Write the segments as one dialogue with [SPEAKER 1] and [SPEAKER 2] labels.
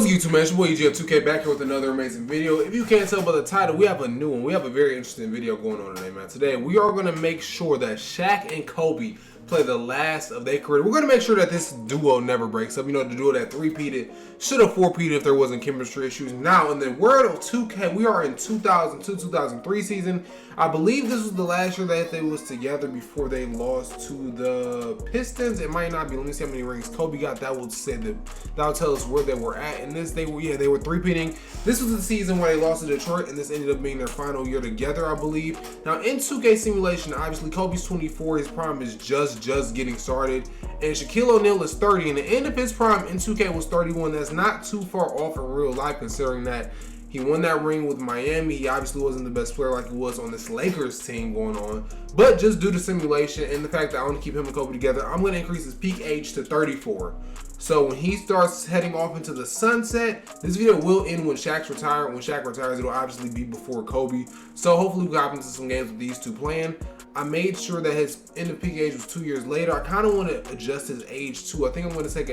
[SPEAKER 1] What's good, YouTube, man? It's your boy EGF2K back here with another amazing video. If you can't tell by the title, we have a new one. We have a very interesting video going on today, man. Today, we are going to make sure that Shaq and Kobe play the last of their career. We're going to make sure that this duo never breaks up. You know, the duo that three-peated should have four-peated if there wasn't chemistry issues. Now, in the world of 2K, we are in 2002-2003 season. I believe this was the last year that they was together before they lost to the Pistons. It might not be. Let me see how many rings Kobe got. That will say that will tell us where they were at. And this, they were three-peating. This was the season where they lost to Detroit, and this ended up being their final year together, I believe. Now, in 2K simulation, obviously Kobe's 24. His prime is just getting started, and Shaquille O'Neal is 30, and the end of his prime in 2K was 31. That's not too far off in real life, considering that he won that ring with Miami. He obviously wasn't the best player like he was on this Lakers team going on, but just due to simulation and the fact that I want to keep him and Kobe together, I'm going to increase his peak age to 34. So when he starts heading off into the sunset, this video will end when Shaq's retired. When Shaq retires, it'll obviously be before Kobe. So hopefully we hop into some games with these two playing. I made sure that his end of peak age was 2 years later. I kind of want to adjust his age too. I think I'm going to take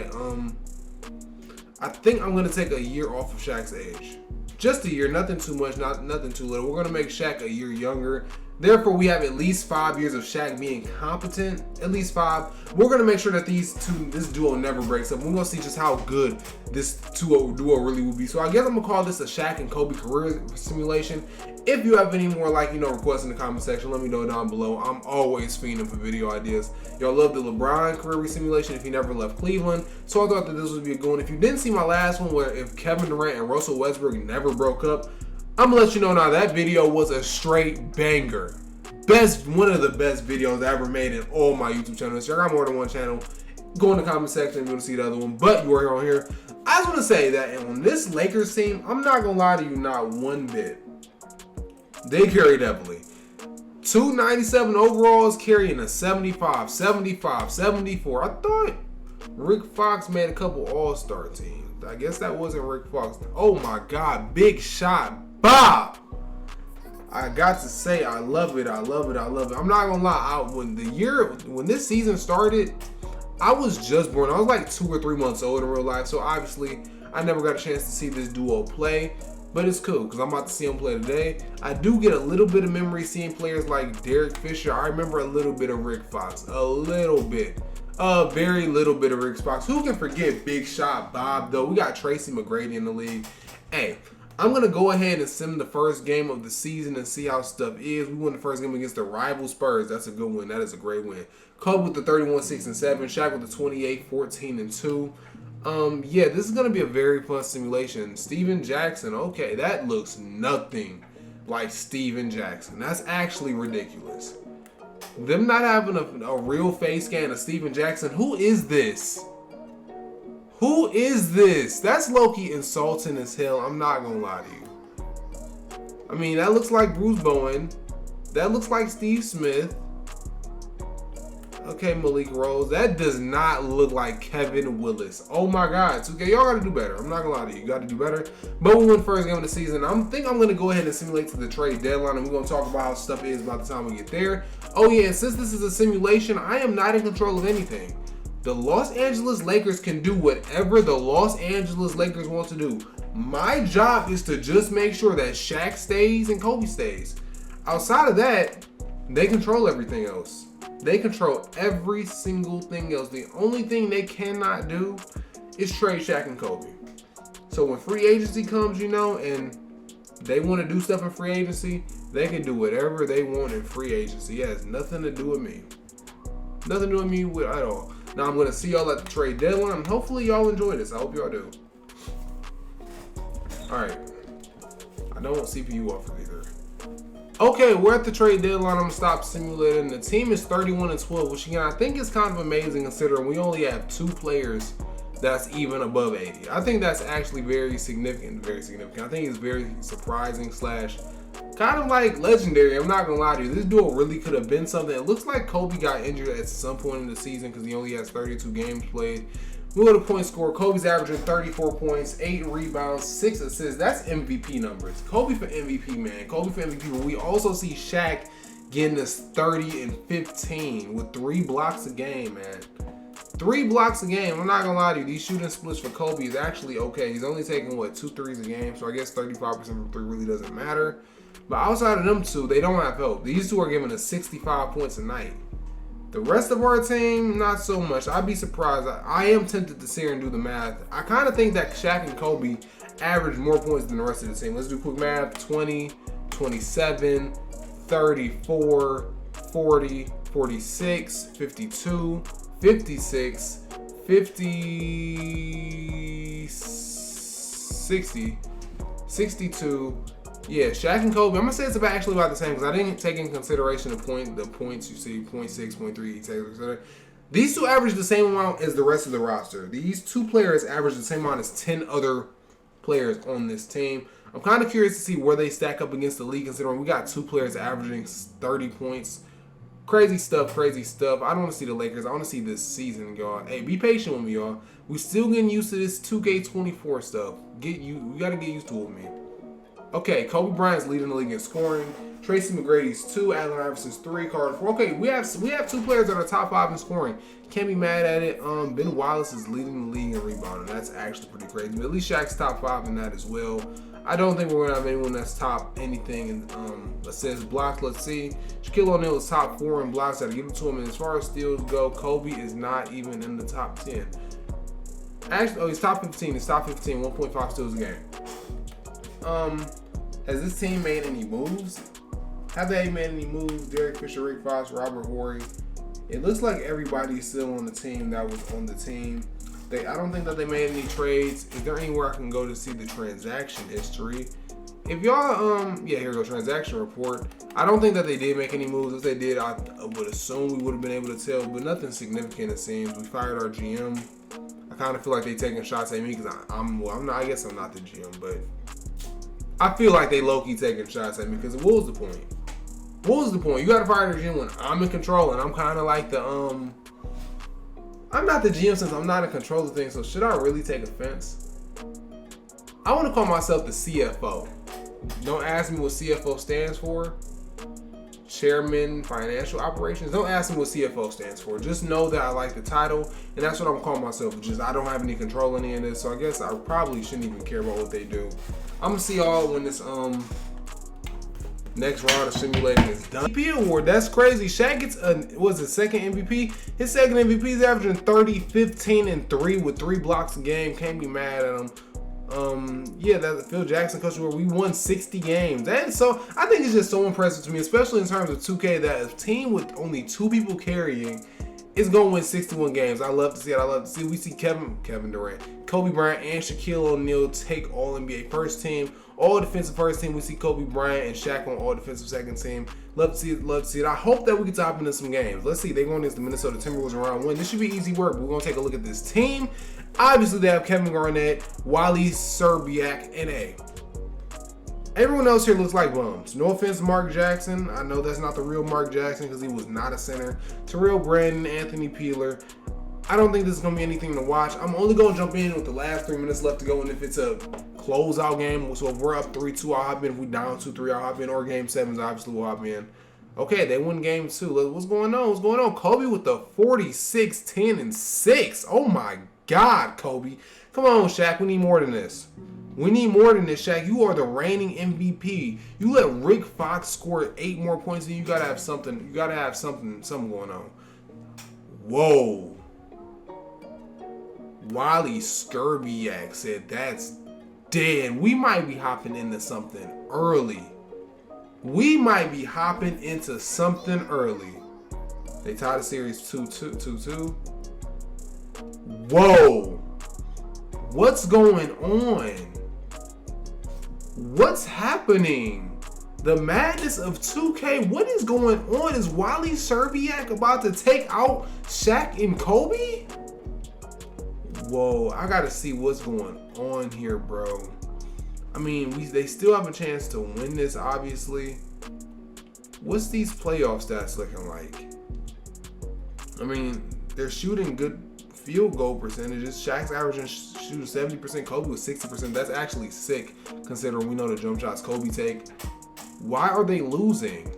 [SPEAKER 1] a year off of Shaq's age. Just a year, nothing too much, nothing too little. We're going to make Shaq a year younger. Therefore, we have at least 5 years of Shaq being competent. At least 5. We're going to make sure that this duo never breaks up. We're going to see just how good this duo really will be. So I guess I'm going to call this a Shaq and Kobe career simulation. If you have any more, requests in the comment section, let me know down below. I'm always fiending for video ideas. Y'all love the LeBron career simulation if he never left Cleveland. So I thought that this would be a good one. If you didn't see my last one, where if Kevin Durant and Russell Westbrook never broke up, I'm gonna let you know now that video was a straight banger. One of the best videos I ever made in all my YouTube channels. I got more than one channel. Go in the comment section if you want to see the other one. But you are here on here. I just want to say that on this Lakers team, I'm not gonna lie to you, not one bit. They carry heavily. 297 overalls carrying a 75, 75, 74. I thought Rick Fox made a couple all-star teams. I guess that wasn't Rick Fox. Oh my God, big shot. Bob! I got to say, I love it. I love it. I love it. I'm not gonna lie. When this season started, I was just born. I was like 2 or 3 months old in real life. So obviously, I never got a chance to see this duo play. But it's cool because I'm about to see them play today. I do get a little bit of memory seeing players like Derek Fisher. I remember a little bit of Rick Fox. A little bit. A very little bit of Rick Fox. Who can forget Big Shot Bob, though? We got Tracy McGrady in the league. Hey, I'm going to go ahead and sim the first game of the season and see how stuff is. We won the first game against the rival Spurs. That's a good win. That is a great win. Kobe with the 31, 6, and 7. Shaq with the 28, 14, and 2. Yeah, this is going to be a very fun simulation. Steven Jackson. Okay, that looks nothing like Steven Jackson. That's actually ridiculous. Them not having a real face scan of Steven Jackson. Who is this? Who is this? That's low-key insulting as hell. I'm not going to lie to you. I mean, that looks like Bruce Bowen. That looks like Steve Smith. Okay, Malik Rose. That does not look like Kevin Willis. Oh my God. 2K, y'all got to do better. I'm not going to lie to you. You got to do better. But we won first game of the season. I think I'm going to go ahead and simulate to the trade deadline, and we're going to talk about how stuff is by the time we get there. Oh yeah, and since this is a simulation, I am not in control of anything. The Los Angeles Lakers can do whatever the Los Angeles Lakers want to do. My job is to just make sure that Shaq stays and Kobe stays. Outside of that, they control everything else. They control every single thing else. The only thing they cannot do is trade Shaq and Kobe. So when free agency comes, and they want to do stuff in free agency, they can do whatever they want in free agency. It has nothing to do with me. Nothing to do with me at all. Now I'm going to see y'all at the trade deadline, and hopefully y'all enjoy this. I hope y'all do. Alright. I don't want CPU offers either. Okay, we're at the trade deadline. I'm going to stop simulating. The team is 31-12, which again, I think is kind of amazing considering we only have 2 players that's even above 80. I think that's actually very significant. I think it's very surprising / kind of like legendary. I'm not going to lie to you. This duo really could have been something. It looks like Kobe got injured at some point in the season because he only has 32 games played. We go to point score. Kobe's averaging 34 points, 8 rebounds, 6 assists. That's MVP numbers. Kobe for MVP, man. Kobe for MVP. But we also see Shaq getting this 30 and 15 with 3 blocks a game, man. 3 blocks a game. I'm not gonna lie to you. These shooting splits for Kobe is actually okay. He's only taking, what, 2 threes a game. So I guess 35% from 3 really doesn't matter. But outside of them two, they don't have help. These two are giving us 65 points a night. The rest of our team, not so much. I'd be surprised. I am tempted to sit here and do the math. I kind of think that Shaq and Kobe average more points than the rest of the team. Let's do quick math. 20, 27, 34, 40, 46, 52, 56, 50, 60, 62. Yeah, Shaq and Kobe. I'm gonna say it's actually about the same because I didn't take in consideration the points you see, 0.6, 0.3, etc. These two average the same amount as the rest of the roster. These two players average the same amount as 10 other players on this team. I'm kind of curious to see where they stack up against the league, considering we got 2 players averaging 30 points. Crazy stuff, crazy stuff. I don't want to see the Lakers. I want to see this season, y'all. Hey, be patient with me, y'all. We still getting used to this 2K24 stuff. We gotta get used to it, man. Okay, Kobe Bryant's leading the league in scoring. Tracy McGrady's 2, Allen Iverson's 3, Carter 4. Okay, we have 2 players that are top 5 in scoring. Can't be mad at it. Ben Wallace is leading the league in rebounding. That's actually pretty crazy. But at least Shaq's top 5 in that as well. I don't think we're gonna have anyone that's top anything in assists, blocks. Let's see. Shaquille O'Neal is top 4 in blocks. I'll give it to him. And as far as steals go, Kobe is not even in the top 10. Actually, he's top 15. He's top 15. 1.5 steals a game. Has this team made any moves? Have they made any moves? Derek Fisher, Rick Fox, Robert Horry. It looks like everybody's still on the team that was on the team. I don't think that they made any trades. Is there anywhere I can go to see the transaction history? If y'all, yeah, here we go, transaction report. I don't think that they did make any moves. If they did, I would assume we would have been able to tell, but nothing significant it seems. We fired our GM. I kind of feel like they taking shots at me because I'm not. I guess I'm not the GM, but I feel like they low-key taking shots at me because what was the point? What was the point? You gotta fire the GM when I'm in control and I'm kind of like the I'm not the GM since I'm not in control of things, so should I really take offense? I want to call myself the CFO. Don't ask me what CFO stands for. Chairman Financial Operations. Don't ask me what CFO stands for. Just know that I like the title, and that's what I'm calling myself. Just I don't have any control in any of this, so I guess I probably shouldn't even care about what they do. I'm gonna see y'all when this next round of simulating is done. MVP award, that's crazy. Shaq gets second MVP. His second MVP is averaging 30, 15, and 3 with 3 blocks a game. Can't be mad at him. Yeah, that Phil Jackson coach where we won 60 games. And so I think it's just so impressive to me, especially in terms of 2K, that a team with only 2 people carrying is going to win 61 games. I love to see it. I love to see. We see Kevin Durant, Kobe Bryant, and Shaquille O'Neal take All NBA first team, All Defensive first team. We see Kobe Bryant and Shaq on All Defensive second team. Love to see it. Love to see it. I hope that we can hop into some games. Let's see. They're going against the Minnesota Timberwolves in round 1. This should be easy work. We're going to take a look at this team. Obviously, they have Kevin Garnett, Wally Szczerbiak, and everyone else here looks like bums. No offense to Mark Jackson. I know that's not the real Mark Jackson because he was not a center. Terrell Brandon, Anthony Peeler. I don't think this is going to be anything to watch. I'm only going to jump in with the last 3 minutes left to go, and if it's a closeout game, so if we're up 3-2, I'll hop in. If we're down 2-3, I'll hop in. Or game 7s, obviously, we'll hop in. Okay, they won game 2. What's going on? What's going on? Kobe with the 46, 10, and 6. Oh, my God, Kobe. Come on, Shaq. We need more than this. We need more than this, Shaq. You are the reigning MVP. You let Rick Fox score 8 more points, and you gotta have something. You gotta have something going on. Whoa. Wally Szczerbiak said that's dead. We might be hopping into something early. We might be hopping into something early. They tied the series 2-2. Whoa. What's going on? What's happening? The madness of 2K. What is going on? Is Wally Szczerbiak about to take out Shaq and Kobe? Whoa, I gotta see what's going on here, bro. I mean, they still have a chance to win this, obviously. What's these playoff stats looking like? I mean, they're shooting good field goal percentages. Shaq's averaging shooting 70%. Kobe was 60%. That's actually sick, considering we know the jump shots Kobe take. Why are they losing?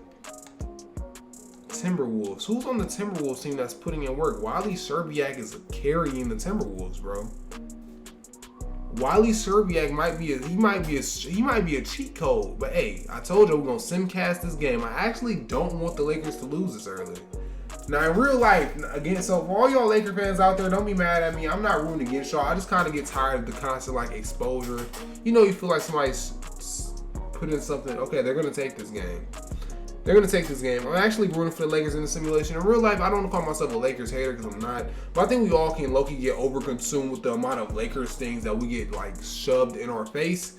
[SPEAKER 1] Timberwolves? Who's on the Timberwolves team that's putting in work? Wiley Szczerbiak is carrying the Timberwolves, bro. Wiley Szczerbiak might be a cheat code. But hey, I told you we're gonna simcast this game. I actually don't want the Lakers to lose this early. Now in real life, again, so for all y'all Laker fans out there, don't be mad at me. I'm not rooting against y'all. I just kind of get tired of the constant like exposure. You know, you feel like somebody's put in something. Okay, they're gonna take this game. They're going to take this game. I'm actually rooting for the Lakers in the simulation. In real life, I don't call myself a Lakers hater because I'm not. But I think we all can low-key get overconsumed with the amount of Lakers things that we get like shoved in our face.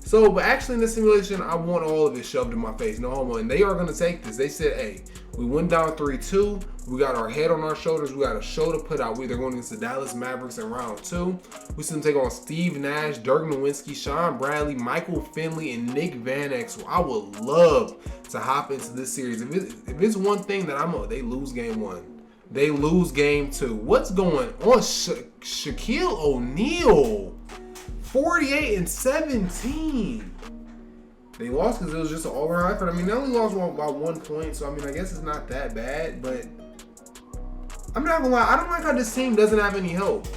[SPEAKER 1] So, but actually in this simulation, I want all of it shoved in my face. No homo. And they are going to take this. They said, hey, we went down 3-2. We got our head on our shoulders. We got a show to put out. They're going against the Dallas Mavericks in round 2. We see them take on Steve Nash, Dirk Nowitzki, Sean Bradley, Michael Finley, and Nick Van Exel. I would love to hop into this series. If it's one thing that they lose game 1. They lose game 2. What's going on? Shaquille O'Neal, 48-17. They lost because it was just an all-around effort. I mean, they only lost by 1 point, so I mean, I guess it's not that bad, but I'm not gonna lie, I don't like how this team doesn't have any help.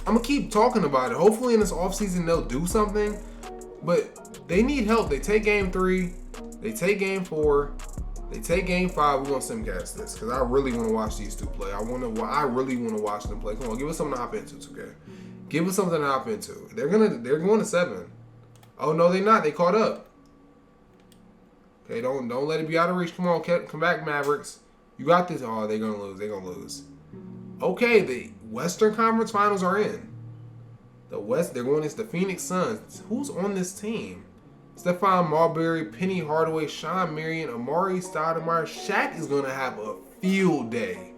[SPEAKER 1] I'm gonna keep talking about it. Hopefully in this offseason they'll do something, but they need help. They take game 3, they take game 4, they take game 5. We're gonna simcast this because I really want to watch these two play. I really want to watch them play. Come on, give us something to hop into, okay? Give us something to hop into. They're going to 7. Oh no, they're not. They caught up. Okay, don't let it be out of reach. Come on, come back, Mavericks. You got this. Oh, they're gonna lose. They're gonna lose. Okay, the Western Conference Finals are in. They're going against the Phoenix Suns. Who's on this team? Stephon Marbury, Penny Hardaway, Sean Marion, Amari Stoudemire. Shaq is gonna have a field day.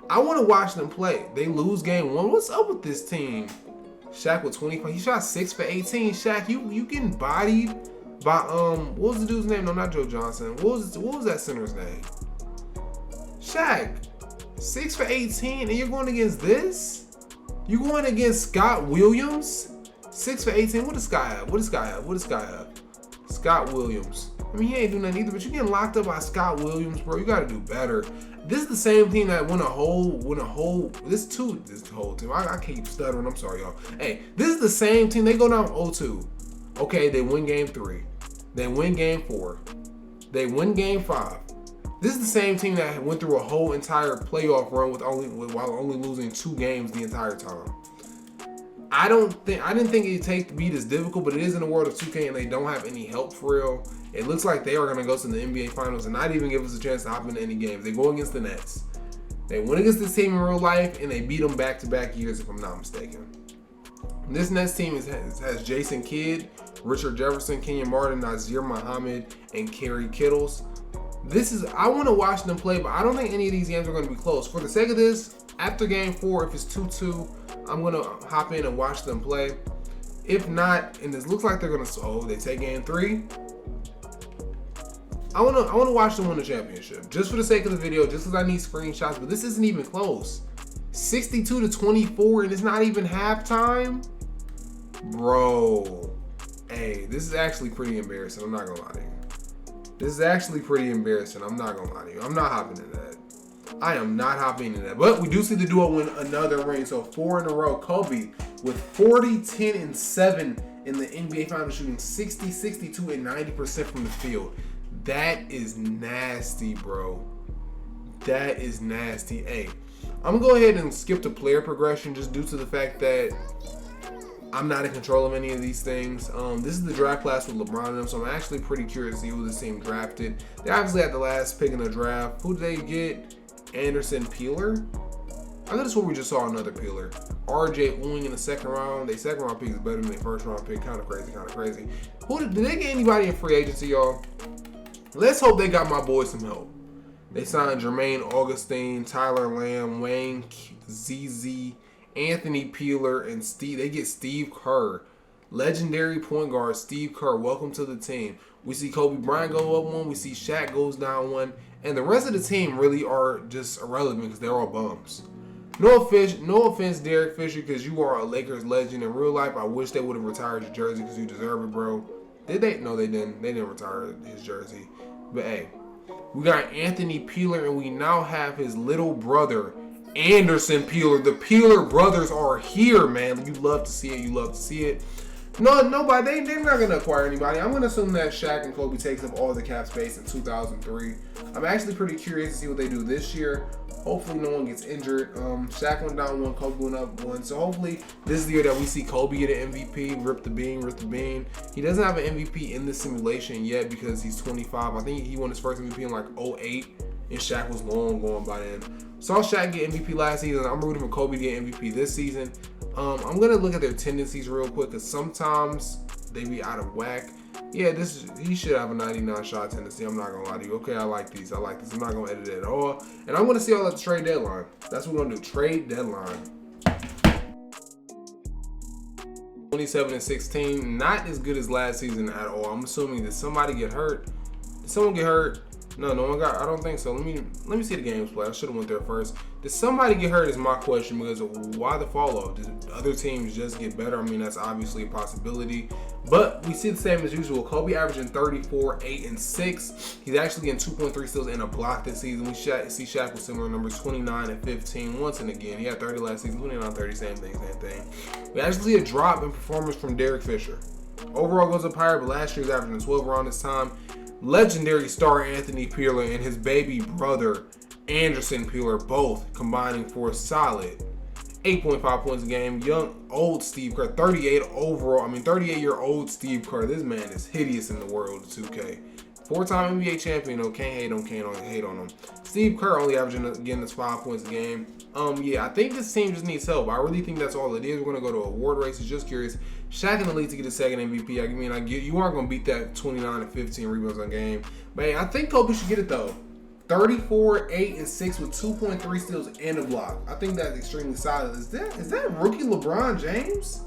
[SPEAKER 1] I want to watch them play. They lose game 1. What's up with this team? Shaq with 25. He shot 6 for 18. Shaq, you getting bodied by what was the dude's name? No, not Joe Johnson. What was that center's name? Shaq, 6 for 18, and you're going against this? You going against Scott Williams? 6 for 18. What does Sky have? Scott Williams. I mean, he ain't do nothing either, but you getting locked up by Scott Williams, bro. You got to do better. This is the same team that won a whole this whole team. I keep stuttering. I'm sorry, y'all. Hey, this is the same team. They go down 0-2. Okay, they win game 3. They win game 4. They win game 5. This is the same team that went through a whole entire playoff run while only losing 2 games the entire time. I didn't think it'd be this difficult, but it is in the world of 2K and they don't have any help for real. It looks like they are going to go to the NBA Finals and not even give us a chance to hop into any games. They go against the Nets. They went against this team in real life and they beat them back-to-back years, if I'm not mistaken. This Nets team has Jason Kidd, Richard Jefferson, Kenyon Martin, Nazir Muhammad, and Kerry Kittles. I want to watch them play, but I don't think any of these games are going to be close. For the sake of this, after game 4, if it's 2-2, I'm going to hop in and watch them play. If not, and this looks like they're going to, they take game 3. I want to watch them win the championship. Just for the sake of the video, just because I need screenshots, but this isn't even close. 62-24, and it's not even halftime? Bro. Hey, this is actually pretty embarrassing. I'm not going to lie to you. This is actually pretty embarrassing. I'm not going to lie to you. I'm not hopping into that. I am not hopping into that. But we do see the duo win another ring. So 4 in a row. Kobe with 40, 10, and 7 in the NBA Finals, shooting 60, 62, and 90% from the field. That is nasty, bro. That is nasty. Hey, I'm going to go ahead and skip the player progression just due to the fact that I'm not in control of any of these things. This is the draft class with LeBron and them, so I'm actually pretty curious to see who this team drafted. They obviously had the last pick in the draft. Who did they get? Anderson Peeler? I thought this one we just saw another Peeler. RJ Ewing in the second round. Their second round pick is better than their first round pick. Kind of crazy. Did they get anybody in free agency, y'all? Let's hope they got my boys some help. They signed Jermaine Augustine, Tyler Lamb, Wayne ZZ, Anthony Peeler, and Steve. They get Steve Kerr. Legendary point guard Steve Kerr. Welcome to the team. We see Kobe Bryant go up 1. We see Shaq goes down 1. And the rest of the team really are just irrelevant because they're all bums. No offense, Derek Fisher, because you are a Lakers legend. In real life, I wish they would have retired your jersey because you deserve it, bro. Did they? No, they didn't. They didn't retire his jersey. But hey, We got Anthony Peeler, and we now have his little brother, Anderson Peeler. The Peeler brothers are here, man. You love to see it. You love to see it. No, nobody. They're not gonna acquire anybody. I'm gonna assume that Shaq and Kobe takes up all the cap space in 2003. I'm actually pretty curious to see what they do this year. Hopefully, no one gets injured. Shaq went down one, Kobe went up one. So hopefully, this is the year that we see Kobe get an MVP. Rip the bean, rip the bean. He doesn't have an MVP in this simulation yet because he's 25. I think he won his first MVP in like 08, and Shaq was long gone by then. Saw Shaq get MVP last season. I'm rooting for Kobe to get MVP this season. I'm gonna look at their tendencies real quick because sometimes they be out of whack. Yeah, he should have a 99 shot tendency. I'm not gonna lie to you. Okay, I like these. I'm not gonna edit it at all. And I'm gonna see all at the trade deadline. That's what we're gonna do. Trade deadline. 27 and 16. Not as good as last season at all. I'm assuming did somebody get hurt? Did someone get hurt? No one got. I don't think so. Let me see the games play. I should have went there first. Did somebody get hurt? Is my question, because why the fall off? Did other teams just get better? I mean, that's obviously a possibility. But we see the same as usual. Kobe averaging 34, 8, and 6. He's actually getting 2.3 steals and a block this season. We see Shaq with similar numbers, 29 and 15. Once and again, he had 30 last season, 29, 30, same thing. We actually see a drop in performance from Derek Fisher. Overall goes up higher, but last year's averaging 12 around this time. Legendary star Anthony Peeler and his baby brother Anderson Peeler both combining for a solid 8.5 points a game. Young, old Steve Kerr, 38-year-old Steve Kerr. This man is hideous in the world of 2K. 4-time NBA champion, though. Can't hate on him. Steve Kerr only averaging, again, that's 5 points a game. Yeah, I think this team just needs help. I really think that's all it is. We're going to go to award races. Just curious. Shaq in the league to get a second MVP. I get you aren't going to beat that 29 and 15 rebounds on game. But hey, I think Kobe should get it, though. 34, 8, and 6 with 2.3 steals and a block. I think that's extremely solid. Is that rookie LeBron James?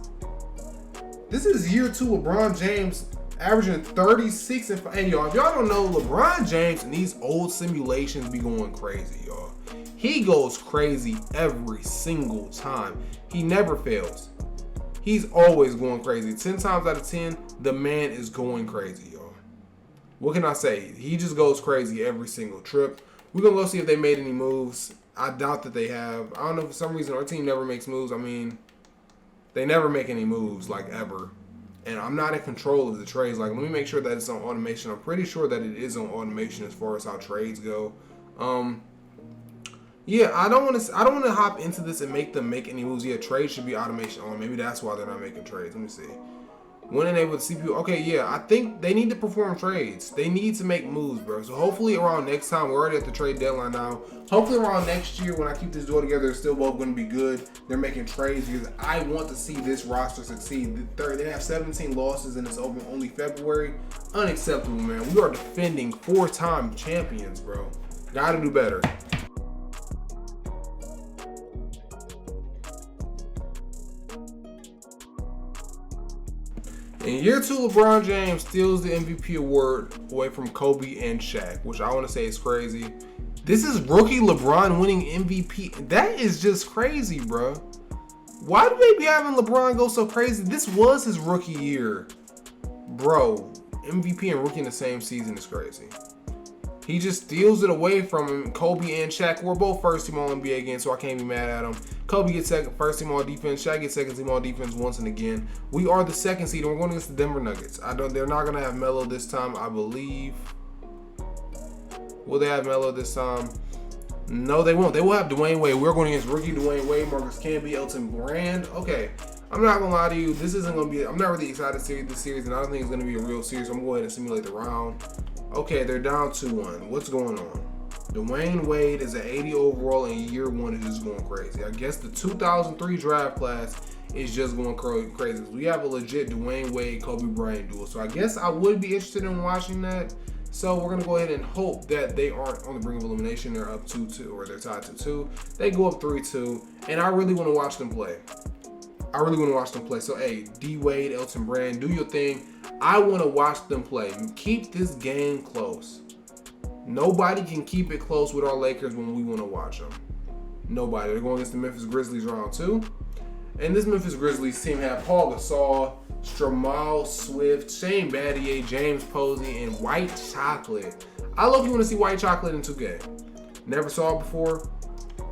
[SPEAKER 1] This is year 2 LeBron James averaging 36 and 5. Hey, y'all, if y'all don't know, LeBron James in these old simulations be going crazy, y'all. He goes crazy every single time. He never fails. He's always going crazy. 10 times out of 10, the man is going crazy, y'all. What can I say? He just goes crazy every single trip. We're going to go see if they made any moves. I doubt that they have. I don't know, for some reason, our team never makes moves. I mean, they never make any moves, like, ever. And I'm not in control of the trades. Like, let me make sure that it's on automation. I'm pretty sure that it is on automation as far as how trades go. Yeah, I don't want to hop into this and make them make any moves. Yeah, trades should be automation on. Maybe that's why they're not making trades. Let me see. When enable the CPU. Okay, yeah, I think they need to perform trades. They need to make moves, bro. So hopefully around next time, we're already at the trade deadline now. Hopefully around next year, when I keep this duo together, they're still both going to be good. They're making trades because I want to see this roster succeed. They have 17 losses and it's over only February. Unacceptable, man. We are defending 4-time champions, bro. Got to do better. In year 2, LeBron James steals the MVP award away from Kobe and Shaq, which I want to say is crazy. This is rookie LeBron winning MVP. That is just crazy, bro. Why do they be having LeBron go so crazy? This was his rookie year. Bro, MVP and rookie in the same season is crazy. He just steals it away from him. Kobe and Shaq were both first team All-NBA again, so I can't be mad at him. Kobe gets first team all defense. Shaq gets second team all defense once and again. We are the second seed, and we're going against the Denver Nuggets. They're not going to have Melo this time, I believe. Will they have Melo this time? No, they won't. They will have Dwayne Wade. We're going against rookie Dwayne Wade, Marcus Camby, Elton Brand. Okay, I'm not going to lie to you. This isn't going to be. I'm not really excited to see this series, and I don't think it's going to be a real series. I'm going to go ahead and simulate the round. Okay, they're down 2-1. What's going on? Dwayne Wade is an 80 overall in year 1 is just going crazy. I guess the 2003 draft class is just going crazy. We have a legit Dwayne Wade, Kobe Bryant duel. So I guess I would be interested in watching that. So we're going to go ahead and hope that they aren't on the brink of elimination. They're up 2-2 or they're tied 2-2. They go up 3-2. And I really want to watch them play. So, hey, D Wade, Elton Brand, do your thing. I want to watch them play. Keep this game close. Nobody can keep it close with our Lakers when we want to watch them. Nobody. They're going against the Memphis Grizzlies round 2. And this Memphis Grizzlies team had Paul Gasol, Stramal Swift, Shane Battier, James Posey, and White Chocolate. I love you want to see white chocolate in 2K. Never saw it before.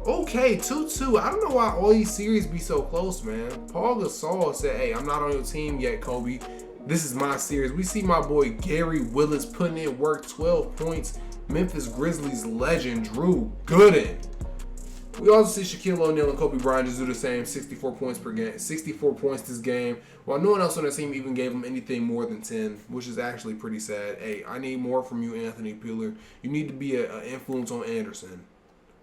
[SPEAKER 1] Okay, 2-2. I don't know why all these series be so close, man. Paul Gasol said, hey, I'm not on your team yet, Kobe. This is my series. We see my boy Gary Willis putting in work, 12 points. Memphis Grizzlies legend Drew Gooden. We also see Shaquille O'Neal and Kobe Bryant just do the same, 64 points per game, 64 points this game, while no one else on the team even gave him anything more than 10, which is actually pretty sad. Hey, I need more from you, Anthony Peeler. You need to be an influence on Anderson.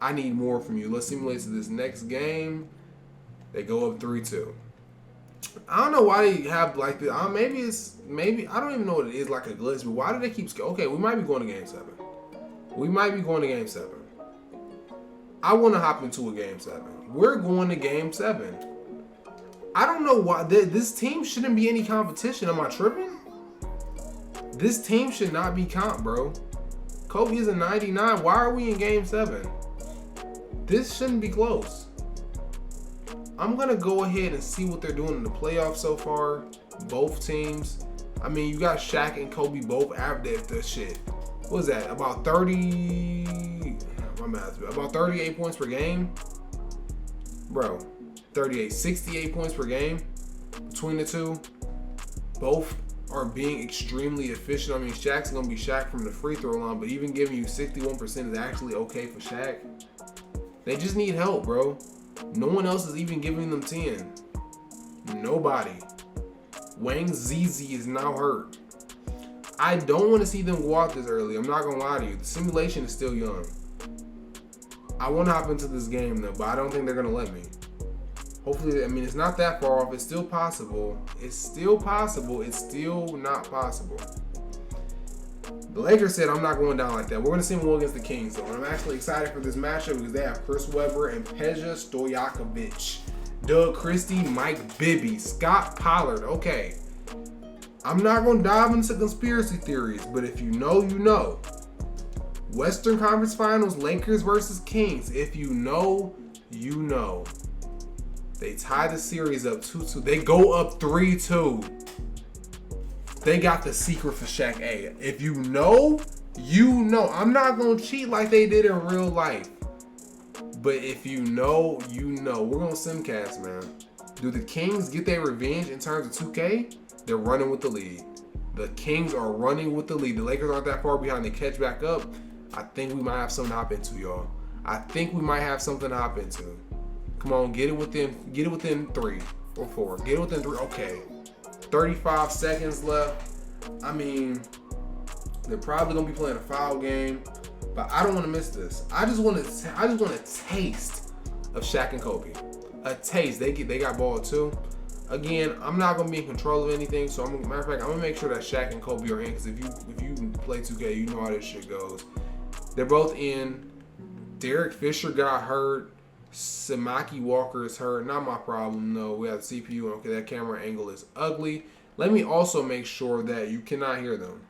[SPEAKER 1] I need more from you. Let's simulate to this next game. They go up 3-2. I don't know why they have like the. Maybe I don't even know what it is, like a glitch. But why do they keep? Okay, we might be going to Game 7. We might be going to Game 7. I want to hop into a Game 7. We're going to Game 7. I don't know why this team shouldn't be any competition. Am I tripping? This team should not be comp, bro. Kobe is a 99. Why are we in Game 7? This shouldn't be close. I'm going to go ahead and see what they're doing in the playoffs so far. Both teams. I mean, you got Shaq and Kobe both averaged the shit. What was that? About 30... My math. About 38 points per game. Bro. 38. 68 points per game between the two. Both are being extremely efficient. I mean, Shaq's going to be Shaq from the free throw line, but even giving you 61% is actually okay for Shaq. They just need help, bro. No one else is even giving them 10. Nobody. Wang Zizi is now hurt. I don't want to see them go out this early. I'm not going to lie to you. The simulation is still young. I want to hop into this game, though, but I don't think they're going to let me. Hopefully, I mean, it's not that far off. It's still possible. It's still possible. It's still not possible. The Lakers said, I'm not going down like that. We're going to see them go against the Kings, though. And I'm actually excited for this matchup because they have Chris Webber and Peja Stojakovic. Doug Christie, Mike Bibby, Scott Pollard. Okay. I'm not going to dive into conspiracy theories, but if you know, you know. Western Conference Finals, Lakers versus Kings. If you know, you know. They tie the series up 2-2. They go up 3-2. They got the secret for Shaq. Hey, if you know, you know. I'm not going to cheat like they did in real life. But if you know, you know. We're going to simcast, man. Do the Kings get their revenge in terms of 2K? They're running with the lead. The Kings are running with the lead. The Lakers aren't that far behind. They catch back up. I think we might have something to hop into, y'all. I think we might have something to hop into. Come on, get it within 3 or 4. Get it within 3. Okay. 35 seconds left. I mean, they're probably gonna be playing a foul game, but I don't want to miss this. I just want a taste of Shaq and Kobe. A taste. They got ball too. Again, I'm not gonna be in control of anything, so matter of fact, I'm gonna make sure that Shaq and Kobe are in. Because if you play 2K, you know how this shit goes. They're both in. Derek Fisher got hurt. Samaki Walker is hurt. Not my problem, no. We have the CPU. Okay, that camera angle is ugly. Let me also make sure that you cannot hear them.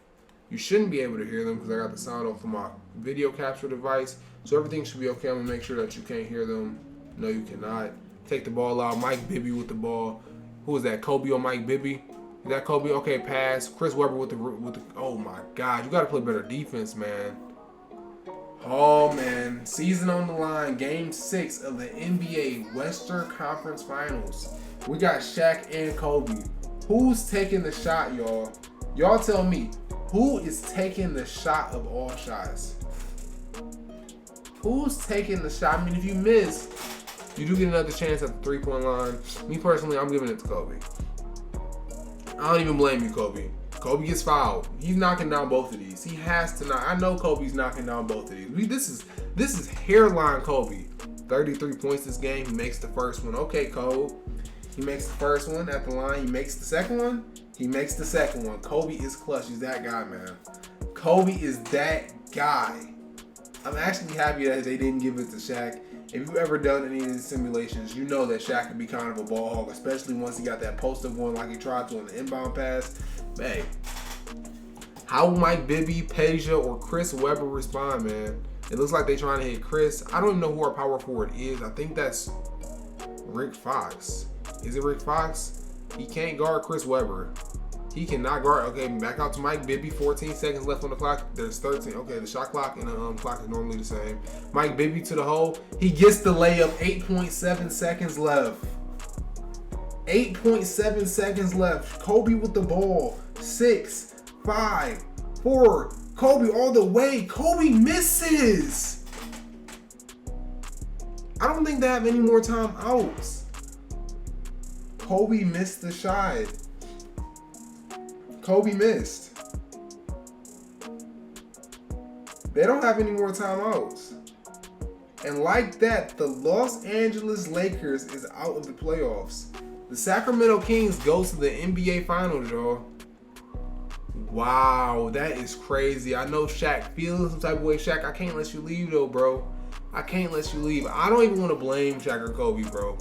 [SPEAKER 1] You shouldn't be able to hear them because I got the sound off from my video capture device. So everything should be okay. I'm going to make sure that you can't hear them. No, you cannot. Take the ball out. Mike Bibby with the ball. Who is that? Kobe or Mike Bibby? Is that Kobe? Okay, pass. Chris Webber with the oh my God. You got to play better defense, man. Oh, man. Season on the line. Game 6 of the NBA Western Conference Finals. We got Shaq and Kobe. Who's taking the shot, y'all? Y'all tell me. Who is taking the shot of all shots? Who's taking the shot? I mean, if you miss, you do get another chance at the 3-point line. Me personally, I'm giving it to Kobe. I don't even blame you, Kobe. Kobe gets fouled. He's knocking down both of these. He has to knock. I know Kobe's knocking down both of these. This is hairline Kobe. 33 points this game. He makes the first one. Okay, Kobe. He makes the first one at the line. He makes the second one. He makes the second one. Kobe is clutch. He's that guy, man. Kobe is that guy. I'm actually happy that they didn't give it to Shaq. If you've ever done any of these simulations, you know that Shaq can be kind of a ball hog, especially once he got that poster going like he tried to on the inbound pass. Hey, how will Mike Bibby, Peja, or Chris Webber respond, man? It looks like they're trying to hit Chris. I don't even know who our power forward is. I think that's Rick Fox. Is it Rick Fox? He can't guard Chris Webber. He cannot guard. Okay, back out to Mike Bibby. 14 seconds left on the clock. There's 13. Okay, the shot clock and the clock is normally the same. Mike Bibby to the hole. He gets the layup. 8.7 seconds left. 8.7 seconds left. Kobe with the ball. 6, 5, 4. Kobe all the way. Kobe misses. I don't think they have any more timeouts. Kobe missed the shot. Kobe missed. They don't have any more timeouts. And like that, the Los Angeles Lakers is out of the playoffs. The Sacramento Kings goes to the NBA Finals, y'all. Wow, that is crazy. I know Shaq feels some type of way. Shaq, I can't let you leave though, bro. I can't let you leave. I don't even want to blame Shaq or Kobe, bro.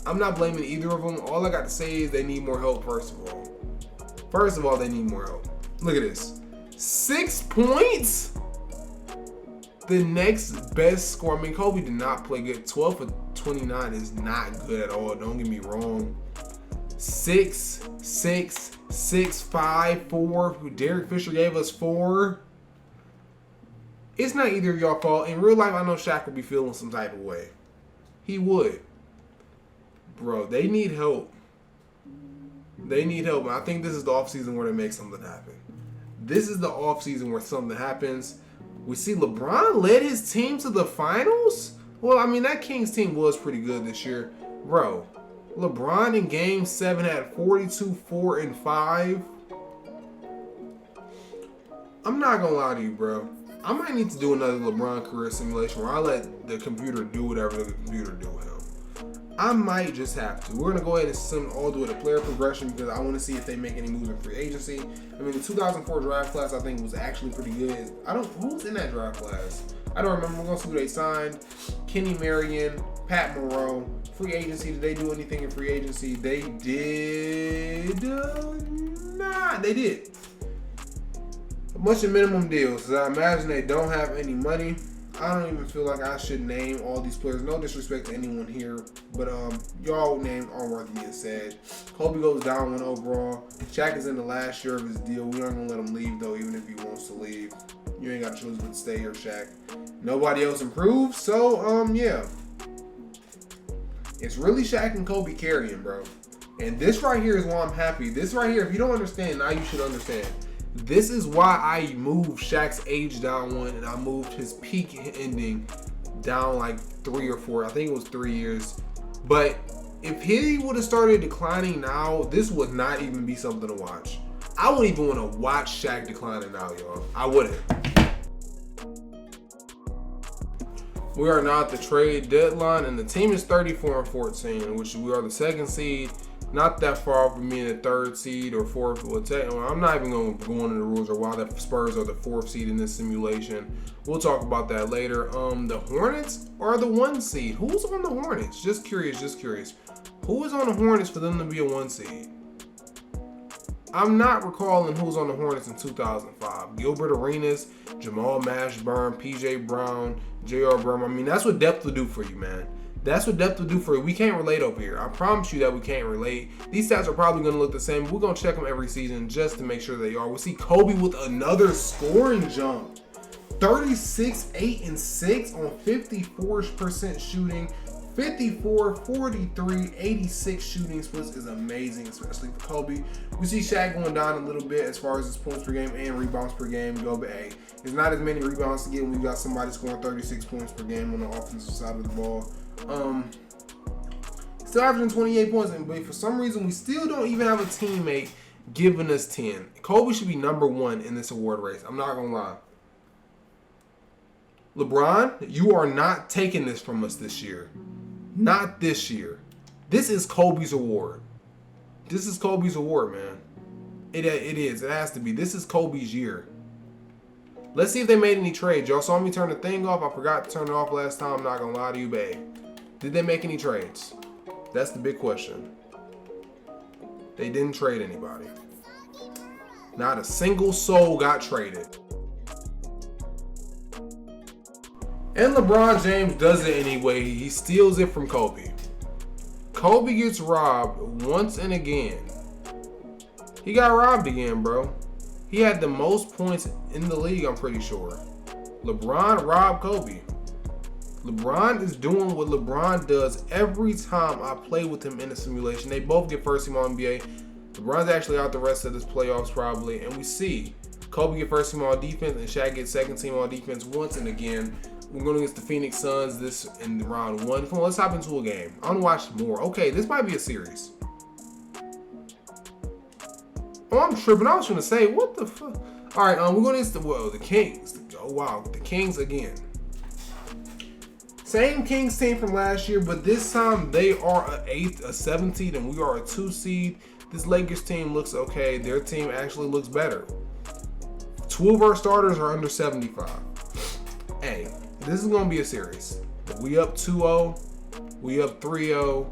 [SPEAKER 1] I'm not blaming either of them. All I got to say is they need more help, first of all. First of all, they need more help. Look at this. 6 points? The next best score. I mean, Kobe did not play good. 12 for 29 is not good at all. Don't get me wrong. 6, 6, 6, 5, 4. Derek Fisher gave us 4. It's not either of y'all fault. In real life, I know Shaq would be feeling some type of way. He would. Bro, they need help. They need help. And I think this is the offseason where they make something happen. This is the offseason where something happens. We see LeBron led his team to the finals? Well, I mean, that Kings team was pretty good this year. Bro, LeBron in Game 7 had 42, 4, and 5. I'm not going to lie to you, bro. I might need to do another LeBron career simulation where I let the computer do whatever the computer do with him. I might just have to. We're going to go ahead and all do it a player progression because I want to see if they make any moves in free agency. I mean, the 2004 draft class I think was actually pretty good. Who's in that draft class? I don't remember. We're going to see who they signed. Kenny Marion, Pat Moreau. Free agency, did they do anything in free agency? They did. They did. A bunch of minimum deals. I imagine they don't have any money. I don't even feel like I should name all these players. No disrespect to anyone here, but y'all names aren't worth being said. Kobe goes down 1 overall. Shaq is in the last year of his deal. We aren't gonna let him leave though, even if he wants to leave. You ain't got a choice but to stay here, Shaq. Nobody else improves, so yeah. It's really Shaq and Kobe carrying, bro. And this right here is why I'm happy. This right here, if you don't understand, now you should understand. This is why I moved Shaq's age down 1 and I moved his peak ending down like 3 or 4. I think it was 3 years. But if he would have started declining now, this would not even be something to watch. I wouldn't even want to watch Shaq declining now, y'all. I wouldn't. We are now at the trade deadline and the team is 34-14, which we are the 2nd seed. Not that far from being the 3rd seed or 4th. I'm not even going to go into the rules or why the Spurs are the 4th seed in this simulation. We'll talk about that later. The Hornets are the 1 seed. Who's on the Hornets? Just curious. Who is on the Hornets for them to be a 1 seed? I'm not recalling who's on the Hornets in 2005. Gilbert Arenas, Jamal Mashburn, PJ Brown, J.R. Brown. I mean, that's what depth will do for you, man. That's what depth will do for you. We can't relate over here. I promise you that we can't relate. These stats are probably going to look the same. We're going to check them every season just to make sure they are. We'll see Kobe with another scoring jump. 36, 8, and 6 on 54% shooting. 54, 43, 86 shooting splits is amazing, especially for Kobe. We see Shaq going down a little bit as far as his points per game and rebounds per game go, but hey, it's not as many rebounds to get when you got somebody scoring 36 points per game on the offensive side of the ball. Still averaging 28 points, but for some reason we still don't even have a teammate giving us 10. Kobe should be number 1 in this award race. I'm not gonna lie. LeBron, you are not taking this from us this year. Not this year. This is Kobe's award. This is Kobe's award, man. It is. It has to be. This is Kobe's year. Let's see if they made any trades. Y'all saw me turn the thing off. I forgot to turn it off last time. I'm not gonna lie to you, babe. Did they make any trades? That's the big question. They didn't trade anybody. Not a single soul got traded. And LeBron James does it anyway. He steals it from Kobe. Kobe gets robbed once and again. He got robbed again, bro. He had the most points in the league, I'm pretty sure. LeBron robbed Kobe. LeBron is doing what LeBron does every time I play with him in a simulation. They both get first team all NBA. LeBron's actually out the rest of this playoffs probably. And we see Kobe get first team all defense and Shaq get second team all defense once and again. We're going against the Phoenix Suns this in round 1. Come on, let's hop into a game. I want to watch more. Okay, this might be a series. Oh, I'm tripping. I was going to say, what the fuck? All right, we're going against the Kings. Oh, wow. The Kings again. Same Kings team from last year, but this time they are a 7 seed and we are a 2 seed. This Lakers team looks okay. Their team actually looks better. 2 of our starters are under 75. Hey, this is going to be a series. We up 2-0. We up 3-0.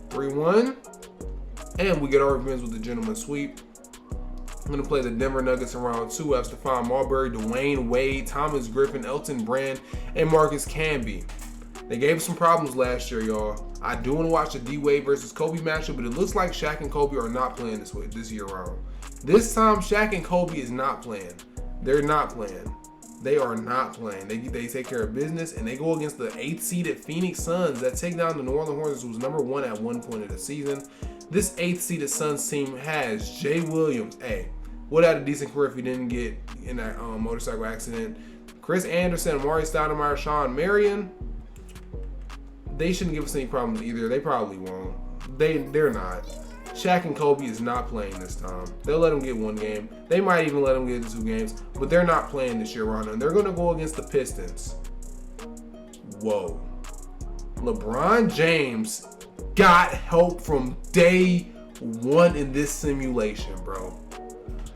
[SPEAKER 1] 3-1. And we get our revenge with the gentleman sweep. I'm going to play the Denver Nuggets in round 2. I have Stephon Marbury, Dwayne Wade, Thomas Griffin, Elton Brand, and Marcus Camby. They gave us some problems last year, y'all. I do want to watch the D-Wade versus Kobe matchup, but it looks like Shaq and Kobe are not playing this year round. This time, Shaq and Kobe is not playing. They're not playing. They are not playing. They take care of business, and they go against the 8th seeded Phoenix Suns that take down the New Orleans Hornets, who was number 1 at one point of the season. This 8th seeded Suns team has Jay Williams. Hey, would have had a decent career if he didn't get in that motorcycle accident. Chris Anderson, Amari Stoudemire, Sean Marion. They shouldn't give us any problems either. They probably won't. They're not. Shaq and Kobe is not playing this time. They'll let them get 1 game. They might even let them get 2 games, but they're not playing this year round. And they're going to go against the Pistons. Whoa. LeBron James got help from day 1 in this simulation, bro.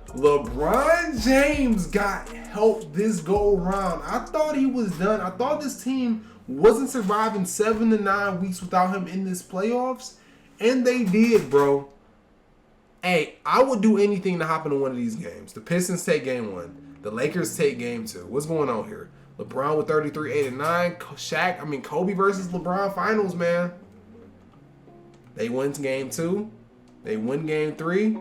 [SPEAKER 1] LeBron James got help this go around. I thought he was done. I thought this team wasn't surviving 7 to 9 weeks without him in this playoffs. And they did, bro. Hey, I would do anything to hop into one of these games. The Pistons take game 1. The Lakers take game 2. What's going on here? LeBron with 33, 8, and 9. Kobe versus LeBron finals, man. They win game 2. They win game 3.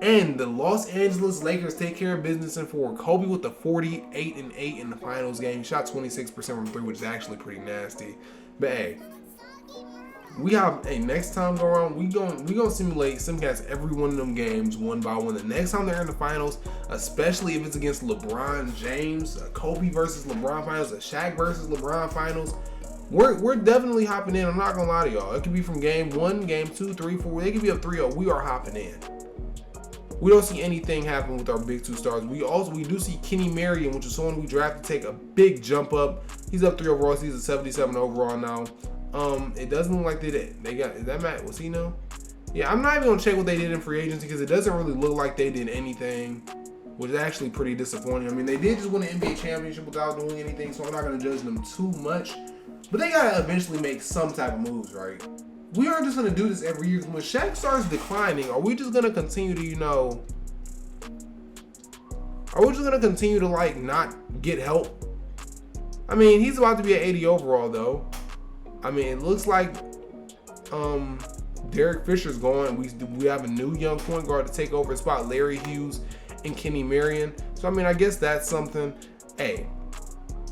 [SPEAKER 1] And the Los Angeles Lakers take care of business in 4. Kobe with the 48 and 8 in the finals game. He shot 26% from 3, which is actually pretty nasty. But hey, we have a next time go around. We gonna simulate simcast every one of them games one by one. The next time they're in the finals, especially if it's against LeBron James, a Kobe versus LeBron finals, a Shaq versus LeBron finals, we're definitely hopping in. I'm not gonna lie to y'all. It could be from game 1, game 2, 3, 4. They could be up 3-0. We are hopping in. We don't see anything happen with our big 2 stars. We do see Kenny Marion, which is someone we drafted, take a big jump up. He's up 3 overall. He's a 77 overall now. It doesn't look like they got. Is that Matt? Was he no? Yeah, I'm not even gonna check what they did in free agency because it doesn't really look like they did anything, which is actually pretty disappointing. I mean, they did just win an NBA championship without doing anything, so I'm not gonna judge them too much. But they gotta eventually make some type of moves, right? We aren't just gonna do this every year. When Shaq starts declining, are we just gonna continue to, are we just gonna continue to like not get help? I mean, he's about to be at 80 overall though. I mean, it looks like Derek Fisher's going. We have a new young point guard to take over his spot, Larry Hughes and Kenny Marion. So I mean, I guess that's something. Hey,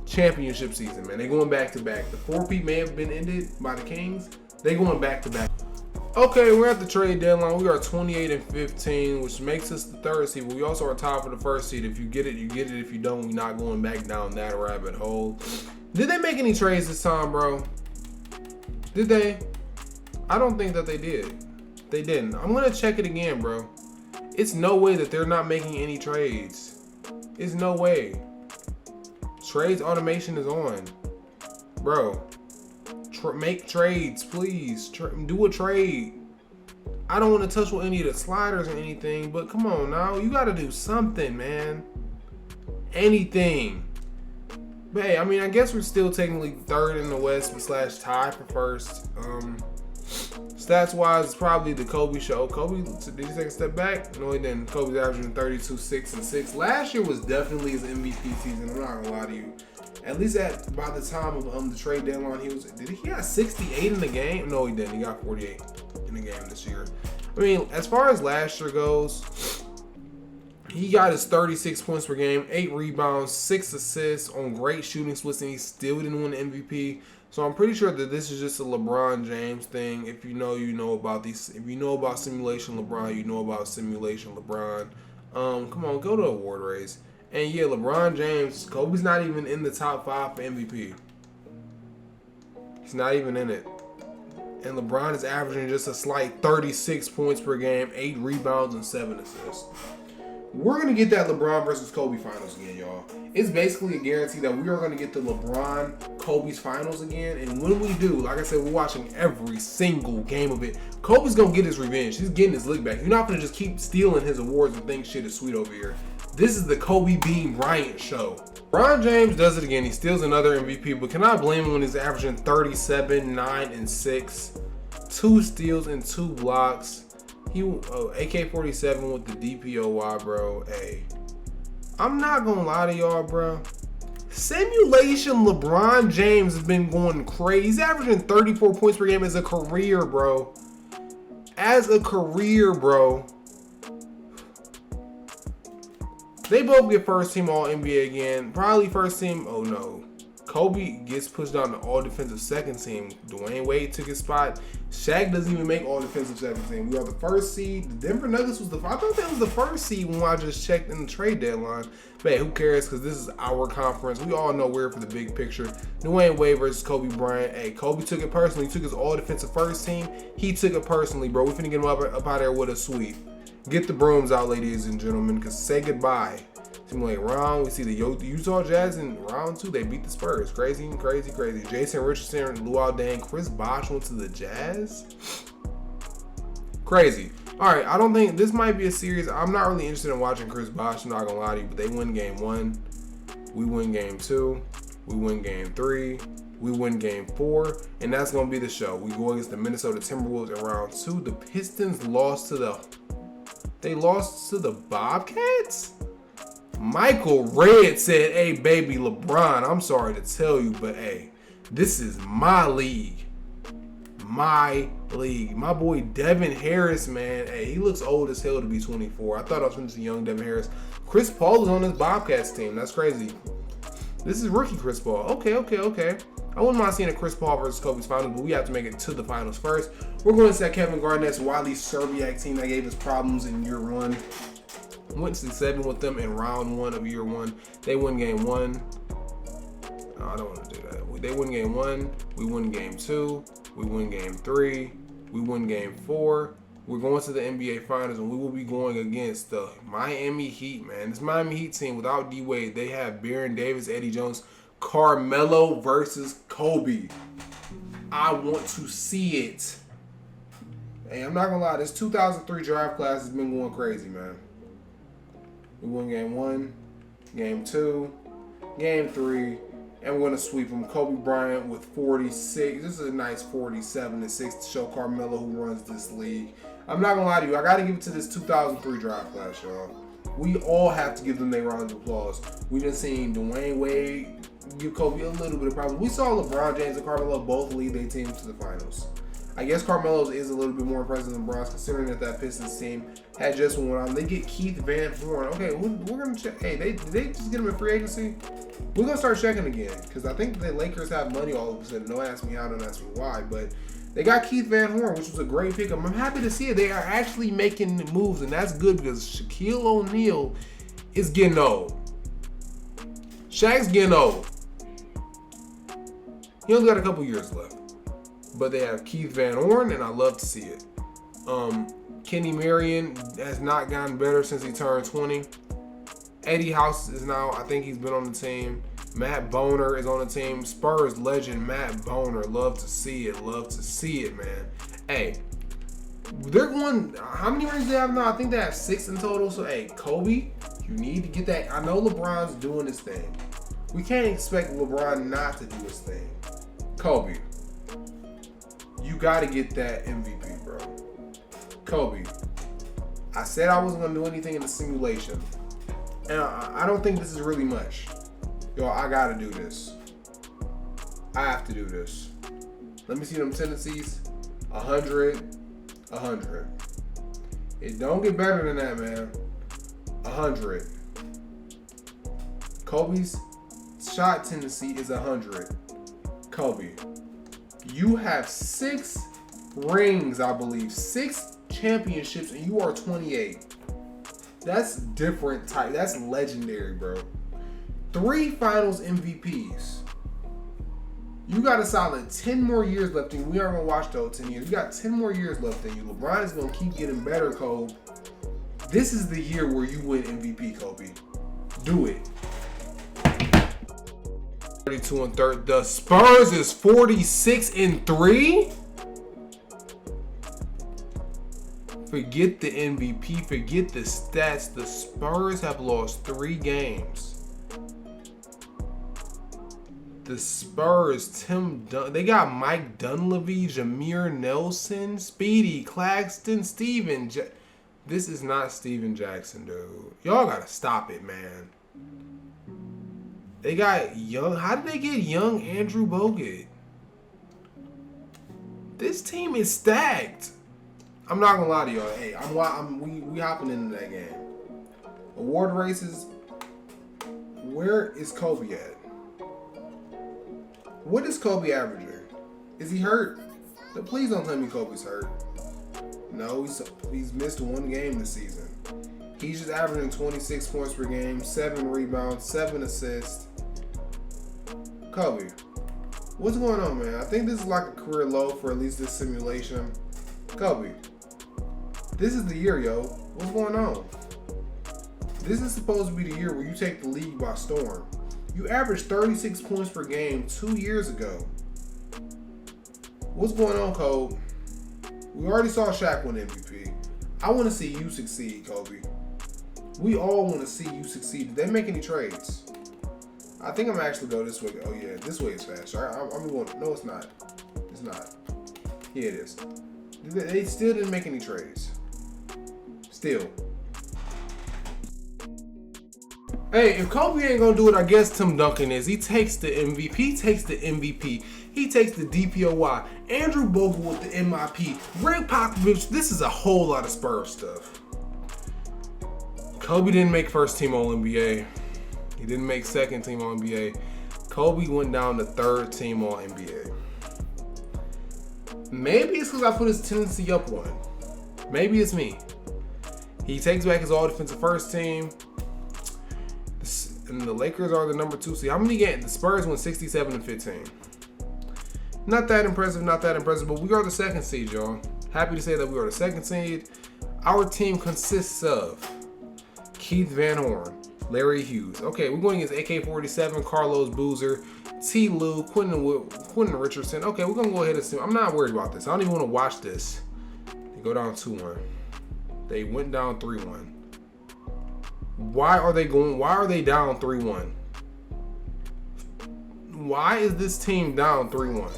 [SPEAKER 1] championship season, man. They going back to back. The 4-peat may have been ended by the Kings. They going back to back. Okay, we're at the trade deadline. We are 28 and 15, which makes us the 3rd seed. But we also are tied for the 1st seed. If you get it, you get it. If you don't, we're not going back down that rabbit hole. Did they make any trades this time, bro? Did they? I don't think that they did. They didn't. I'm gonna check it again, bro. It's no way that they're not making any trades. It's no way. Trades automation is on, bro. Make trades, please. Do a trade. I don't want to touch with any of the sliders or anything, but come on now. You got to do something, man. Anything. But hey, I mean, I guess we're still technically 3rd in the West / tie for 1st. Stats wise, it's probably the Kobe show. Kobe, did he take a step back? No, he didn't. Kobe's averaging 32, 6, and 6. Last year was definitely his MVP season. I'm not gonna lie to you. At least by the time of the trade deadline, he had 68 in the game? No, he didn't. He got 48 in the game this year. I mean, as far as last year goes, he got his 36 points per game, 8 rebounds, 6 assists on great shooting splits, and he still didn't win the MVP. So I'm pretty sure that this is just a LeBron James thing. If you know, you know about these. If you know about simulation LeBron, you know about simulation LeBron. Come on, go to award race. And yeah, LeBron James, Kobe's not even in the top 5 for MVP. He's not even in it. And LeBron is averaging just a slight 36 points per game, 8 rebounds, and 7 assists. We're going to get that LeBron versus Kobe finals again, y'all. It's basically a guarantee that we are going to get the LeBron-Kobe's finals again. And when we do, like I said, we're watching every single game of it. Kobe's going to get his revenge. He's getting his lick back. You're not going to just keep stealing his awards and think shit is sweet over here. This is the Kobe Bean Bryant show. LeBron James does it again. He steals another MVP, but can I blame him when he's averaging 37, 9, and 6? 2 steals and 2 blocks. He AK-47 with the DPOY, bro. Hey, I'm not gonna lie to y'all, bro. Simulation LeBron James has been going crazy. He's averaging 34 points per game as a career, bro. As a career, bro. They both get first team All NBA again. Probably first team. Oh no. Kobe gets pushed down to all defensive second team. Dwayne Wade took his spot. Shaq doesn't even make all defensive second team. We are the first seed. The Denver Nuggets was I thought that was the first seed when I just checked in the trade deadline. But hey, who cares? Because this is our conference. We all know we're for the big picture. Dwayne Wade versus Kobe Bryant. Hey, Kobe took it personally. He took his all defensive first team. He took it personally, bro. We finna get him up out there with a sweep. Get the brooms out, ladies and gentlemen, because say goodbye. Simulate round. We see the Utah Jazz in round 2. They beat the Spurs. Crazy, crazy, crazy. Jason Richardson, Luol Deng, Chris Bosh went to the Jazz. Crazy. All right, I don't think this might be a series. I'm not really interested in watching Chris Bosh. I'm not gonna lie to you, but they win game 1. We win game 2. We win game 3. We win game 4, and that's gonna be the show. We go against the Minnesota Timberwolves in round 2. The Pistons lost to the. They lost to the Bobcats. Michael Red said, hey, baby LeBron, I'm sorry to tell you, but hey, this is my league. My league. My boy Devin Harris, man. Hey, he looks old as hell to be 24. I thought I was going to see young Devin Harris. Chris Paul is on this Bobcats team. That's crazy. This is rookie Chris Paul. Okay. I wouldn't mind seeing a Chris Paul versus Kobe's finals, but we have to make it to the finals first. We're going to that Kevin Garnett's Wiley Serbiak team that gave us problems in year 1. Went 6-7 with them in round 1 of year 1. They win game 1. Oh, I don't want to do that. They win game 1. We win game 2. We win game 3. We win game 4. We're going to the NBA Finals, and we will be going against the Miami Heat, man. This Miami Heat team, without D-Wade, they have Baron Davis, Eddie Jones, Carmelo versus Kobe. I want to see it. Hey, I'm not going to lie. This 2003 draft class has been going crazy, man. We win game 1, game 2, game 3, and we're going to sweep them. Kobe Bryant with 46. This is a nice 47-6 to show Carmelo who runs this league. I'm not going to lie to you. I got to give it to this 2003 draft class, y'all. We all have to give them their round of applause. We just seen Dwayne Wade give Kobe a little bit of problems. We saw LeBron James and Carmelo both lead their teams to the finals. I guess Carmelo's is a little bit more impressive than Bron's, considering that Pistons team had just won on. They get Keith Van Horn. Okay, we're going to check. Hey, did they just get him in free agency? We're going to start checking again, because I think the Lakers have money all of a sudden. Don't ask me how, don't ask me why, but they got Keith Van Horn, which was a great pickup. I'm happy to see it. They are actually making moves, and that's good, because Shaquille O'Neal is getting old. Shaq's getting old. He only got a couple years left. But they have Keith Van Horn, and I love to see it. Kenny Marion has not gotten better since he turned 20. Eddie House is now, I think he's been on the team. Matt Boner is on the team. Spurs legend Matt Boner. Love to see it, man. Hey, they're going, how many rings do they have now? I think they have 6 in total. So, hey, Kobe, you need to get that. I know LeBron's doing his thing. We can't expect LeBron not to do his thing. Kobe, you got to get that MVP, bro. Kobe, I said I wasn't going to do anything in the simulation. And I don't think this is really much. Yo, I got to do this. I have to do this. Let me see them tendencies. 100, 100. It don't get better than that, man. 100. Kobe's shot tendency is 100. Kobe, you have 6 rings, I believe. 6 championships, and you are 28. That's different type. That's legendary, bro. 3 finals MVPs. You got a solid 10 more years left in you. We aren't going to watch those 10 years. You got 10 more years left in you. LeBron is going to keep getting better, Kobe. This is the year where you win MVP, Kobe. Do it. 32 and 3. The Spurs is 46 and 3. Forget the MVP. Forget the stats. The Spurs have lost 3 games. The Spurs, they got Mike Dunleavy, Jameer Nelson, Speedy, Claxton, Steven. This is not Steven Jackson, dude. Y'all gotta stop it, man. They got young. How did they get young Andrew Bogut? This team is stacked. I'm not gonna lie to y'all. Hey, we hopping into that game. Award races. Where is Kobe at? What is Kobe averaging? Is he hurt? Please don't tell me Kobe's hurt. No, he's missed 1 game this season. He's just averaging 26 points per game, 7 rebounds, 7 assists. Kobe, what's going on, man? I think this is like a career low for at least this simulation. Kobe, this is the year, yo. What's going on? This is supposed to be the year where you take the league by storm. You averaged 36 points per game 2 years ago. What's going on, Kobe? We already saw Shaq win MVP. I want to see you succeed, Kobe. We all want to see you succeed. Did they make any trades? I think I'm gonna actually go this way. Oh yeah, this way is faster. I'm going. No, it's not. It's not. Yeah, it is. They still didn't make any trades. Still. Hey, if Kobe ain't gonna do it, I guess Tim Duncan is. He takes the MVP. He takes the MVP. He takes the DPOY. Andrew Bogut with the MIP. Greg Popovich. This is a whole lot of Spurs stuff. Kobe didn't make first team All-NBA. He didn't make second team All-NBA. Kobe went down to third team All-NBA. Maybe it's because I put his tendency up one. Maybe it's me. He takes back his all-defensive first team. And the Lakers are the number 2 seed. How many games? The Spurs won 67 and 15. Not that impressive, but we are the 2nd seed, y'all. Happy to say that we are the 2nd seed. Our team consists of Keith Van Horn, Larry Hughes. Okay, we're going against AK-47, Carlos Boozer, T. Lue, Quentin Richardson. Okay, we're going to go ahead and see. I'm not worried about this. I don't even want to watch this. They go down 2-1. They went down 3-1. Why are they down 3-1? Why is this team down 3-1?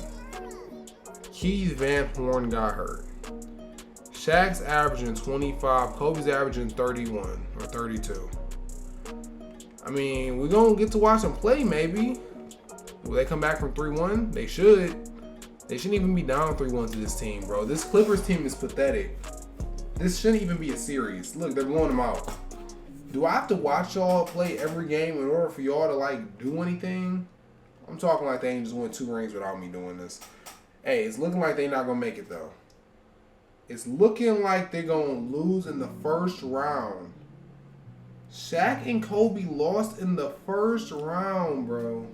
[SPEAKER 1] Keith Van Horn got hurt. Shaq's averaging 25. Kobe's averaging 31 or 32. I mean, we're going to get to watch them play maybe. Will they come back from 3-1? They should. They shouldn't even be down 3-1 to this team, bro. This Clippers team is pathetic. This shouldn't even be a series. Look, they're blowing them out. Do I have to watch y'all play every game in order for y'all to, like, do anything? I'm talking like they ain't just won 2 rings without me doing this. Hey, it's looking like they're not going to make it, though. It's looking like they're going to lose in the first round. Shaq and Kobe lost in the first round, bro.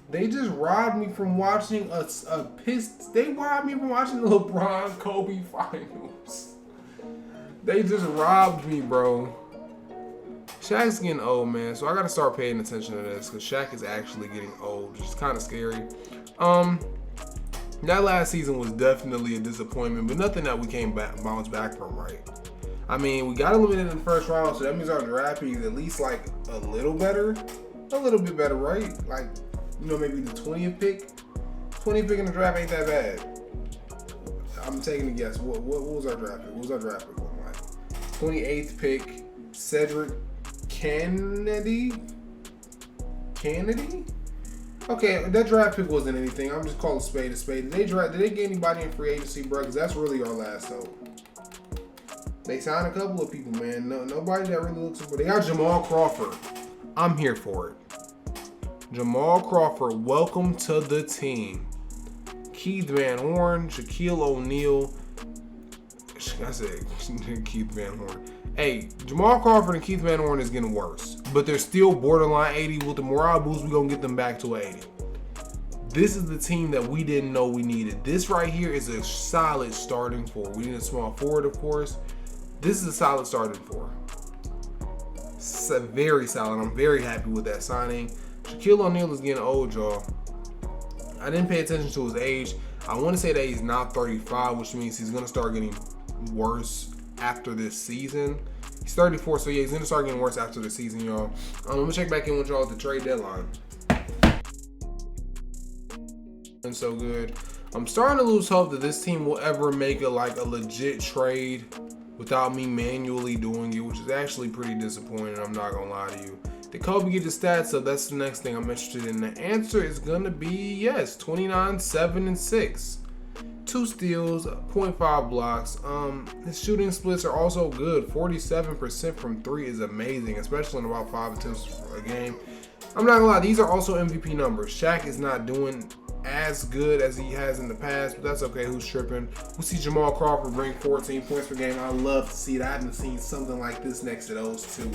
[SPEAKER 1] They just robbed me from watching They robbed me from watching the LeBron Kobe finals. They just robbed me, bro. Shaq's getting old, man, so I gotta start paying attention to this because Shaq is actually getting old, which is kind of scary. That last season was definitely a disappointment, but nothing that we bounce back from, right? I mean, we got eliminated in the first round, so that means our draft pick is at least like a little bit better, right? Like, you know, maybe the 20th pick. 20th pick in the draft ain't that bad. I'm taking a guess. What was our draft pick? What was our draft pick looking like? 28th pick, Cedric Kennedy? Okay, that draft pick wasn't anything. I'm just calling a spade a spade. Did they get anybody in free agency, bro? Because that's really our last hope. They signed a couple of people, man. Nobody that really looks for. They got Jamal Crawford. I'm here for it. Jamal Crawford, welcome to the team. Keith Van Horn, Shaquille O'Neal. I said Keith Van Horn. Hey, Jamal Crawford and Keith Van Horn is getting worse, but they're still borderline 80. With the morale boost, we're going to get them back to 80. This is the team that we didn't know we needed. This right here is a solid starting four. We need a small forward, of course. This is a solid starting four. It's very solid. I'm very happy with that signing. Shaquille O'Neal is getting old, y'all. I didn't pay attention to his age. I want to say that he's now 35, which means he's going to start getting worse after this season. He's 34, so yeah, he's going to start getting worse after the season, y'all. I'm going to check back in with y'all at the trade deadline. And so good. I'm starting to lose hope that this team will ever make a legit trade without me manually doing it, which is actually pretty disappointing. I'm not going to lie to you. Did Kobe get the stats? So that's the next thing I'm interested in. The answer is going to be yes. 29, 7, and 6. 2 steals, 0.5 blocks. His shooting splits are also good. 47% from 3 is amazing, especially in about 5 attempts a game. I'm not going to lie. These are also MVP numbers. Shaq is not doing as good as he has in the past, but that's okay. Who's tripping? We see Jamal Crawford bring 14 points per game. I love to see it. I haven't seen something like this next to those two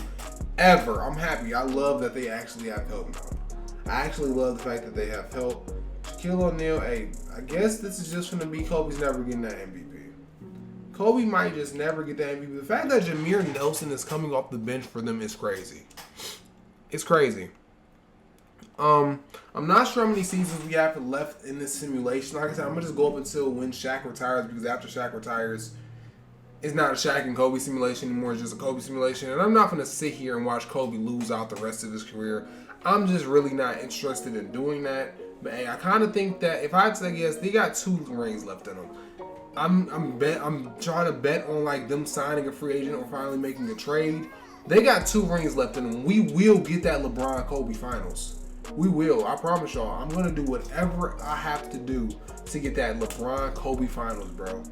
[SPEAKER 1] ever. I'm happy. I love that they actually have help now. I actually love the fact that they have help. Shaquille O'Neal, hey, I guess this is just going to be Kobe's never getting that MVP. Kobe might just never get that MVP. The fact that Jameer Nelson is coming off the bench for them is crazy. It's crazy. I'm not sure how many seasons we have left in this simulation. Like I said, I'm going to just go up until when Shaq retires, because after Shaq retires, it's not a Shaq and Kobe simulation anymore. It's just a Kobe simulation. And I'm not going to sit here and watch Kobe lose out the rest of his career. I'm just really not interested in doing that. But hey, I kind of think that if I had to guess, they got 2 rings left in them. I'm trying to bet on like them signing a free agent or finally making a trade. They got 2 rings left in them. We will get that LeBron Kobe finals. We will. I promise y'all. I'm going to do whatever I have to do to get that LeBron Kobe finals, bro.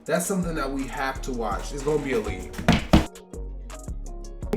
[SPEAKER 1] That's something that we have to watch. It's going to be a lead.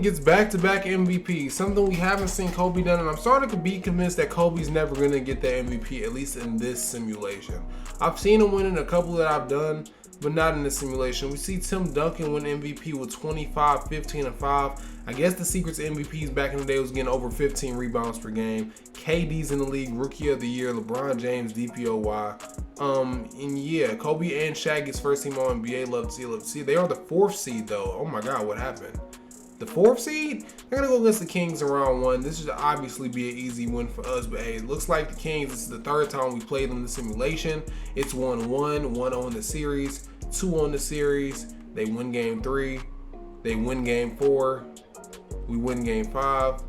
[SPEAKER 1] Gets back-to-back MVP, something we haven't seen Kobe done, and I'm starting to be convinced that Kobe's never going to get that MVP, at least in this simulation. I've seen him win in a couple that I've done, but not in this simulation. We see Tim Duncan win MVP with 25, 15, and 5. I guess the secret to MVPs back in the day was getting over 15 rebounds per game. KD's in the league, Rookie of the Year, LeBron James, DPOY. And yeah, Kobe and Shaq gets first team All NBA. Love to see. They are the 4th seed though. Oh my God, what happened? The 4th seed? They're going to go against the Kings in round 1. This should obviously be an easy win for us. But hey, it looks like the Kings, this is the 3rd time we played them in the simulation. It's 1-1, 1 on the series, 2 on the series. They win game 3. They win game 4. We win game 5.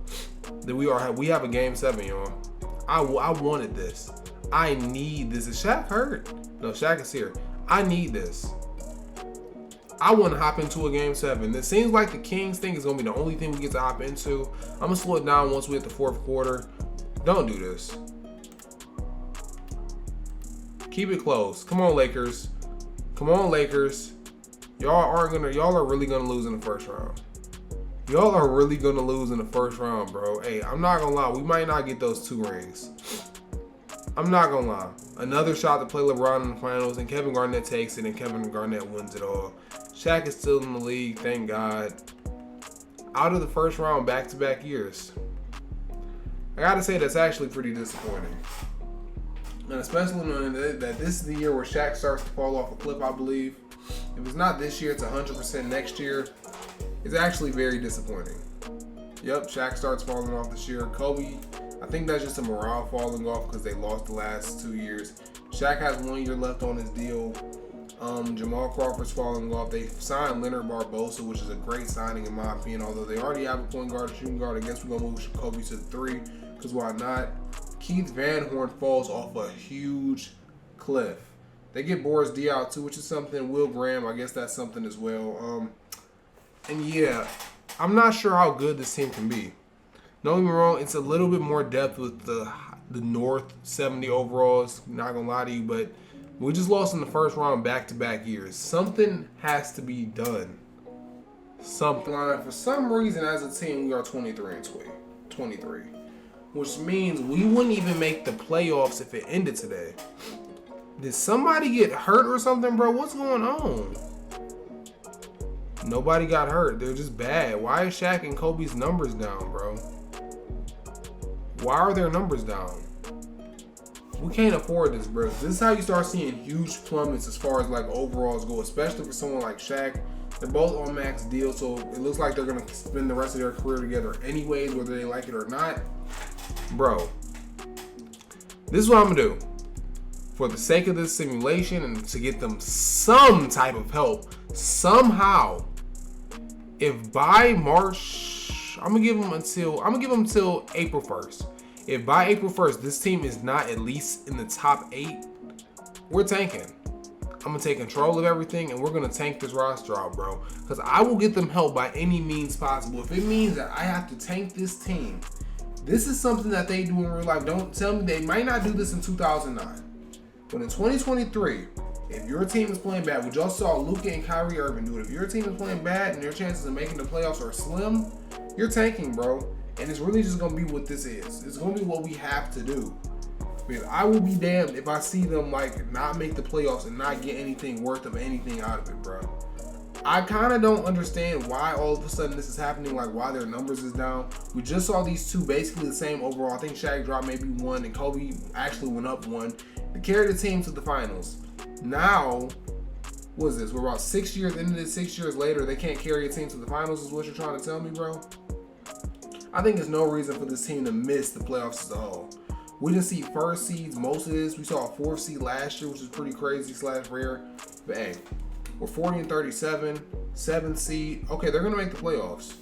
[SPEAKER 1] Then we have a game 7, y'all. I wanted this. I need this. Is Shaq hurt? No, Shaq is here. I need this. I want to hop into a game 7. It seems like the Kings thing is going to be the only thing we get to hop into. I'm going to slow it down once we hit the 4th quarter. Don't do this. Keep it close. Come on, Lakers. Come on, Lakers. Y'all are really gonna lose in the first round. Y'all are really gonna lose in the first round, bro. Hey, I'm not gonna lie. We might not get those 2 rings. I'm not gonna lie. Another shot to play LeBron in the finals, and Kevin Garnett takes it, and Kevin Garnett wins it all. Shaq is still in the league, thank God. Out of the first round back-to-back years. I gotta say, that's actually pretty disappointing. And especially knowing that this is the year where Shaq starts to fall off a cliff, I believe. If it's not this year, it's 100% next year. It's actually very disappointing. Yep, Shaq starts falling off this year. Kobe, I think that's just a morale falling off because they lost the last 2 years. Shaq has 1 year left on his deal. Jamal Crawford's falling off. They signed Leonard Barbosa, which is a great signing in my opinion. Although they already have a point guard, a shooting guard. I guess we're going to move Kobe to the 3 because why not? Keith Van Horn falls off a huge cliff. They get Boris Diaw too, which is something. Will Graham, I guess that's something as well. And yeah, I'm not sure how good this team can be. Don't get me wrong, it's a little bit more depth with the North 70 overalls. Not gonna lie to you, but we just lost in the first round back-to-back years. Something has to be done. something. For some reason, as a team, we are 23, which means we wouldn't even make the playoffs if it ended today. Did somebody get hurt or something, bro? What's going on? Nobody got hurt. They're just bad. Why is Shaq and Kobe's numbers down, bro? Why are their numbers down? We can't afford this, bro. This is how you start seeing huge plummets as far as like overalls go, especially for someone like Shaq. They're both on max deal, so it looks like they're gonna spend the rest of their career together anyways, whether they like it or not. Bro, this is what I'm gonna do. For the sake of this simulation and to get them some type of help, somehow, if by March, I'm gonna give them until April 1st. If by April 1st, this team is not at least in the top 8, we're tanking. I'm gonna take control of everything and we're gonna tank this roster out, bro. Because I will get them help by any means possible. If it means that I have to tank this team, this is something that they do in real life. Don't tell me they might not do this in 2009. But in 2023, if your team is playing bad, which y'all saw Luka and Kyrie Irving do it, if your team is playing bad and your chances of making the playoffs are slim, you're tanking, bro. And it's really just going to be what this is. It's going to be what we have to do. Because I will be damned if I see them like not make the playoffs and not get anything worth of anything out of it, bro. I kind of don't understand why all of a sudden this is happening, like why their numbers is down. We just saw these two basically the same overall. I think Shaq dropped maybe 1 and Kobe actually went up 1 to carry the team to the finals. Now, what is this? We're about 6 years into this. 6 years later, they can't carry a team to the finals is what you're trying to tell me, bro? I think there's no reason for this team to miss the playoffs as a whole. We didn't see first seeds most of this. We saw a 4th seed last year, which is pretty crazy / rare. But hey, we're 40 and 37, 7th seed. Okay, they're gonna make the playoffs.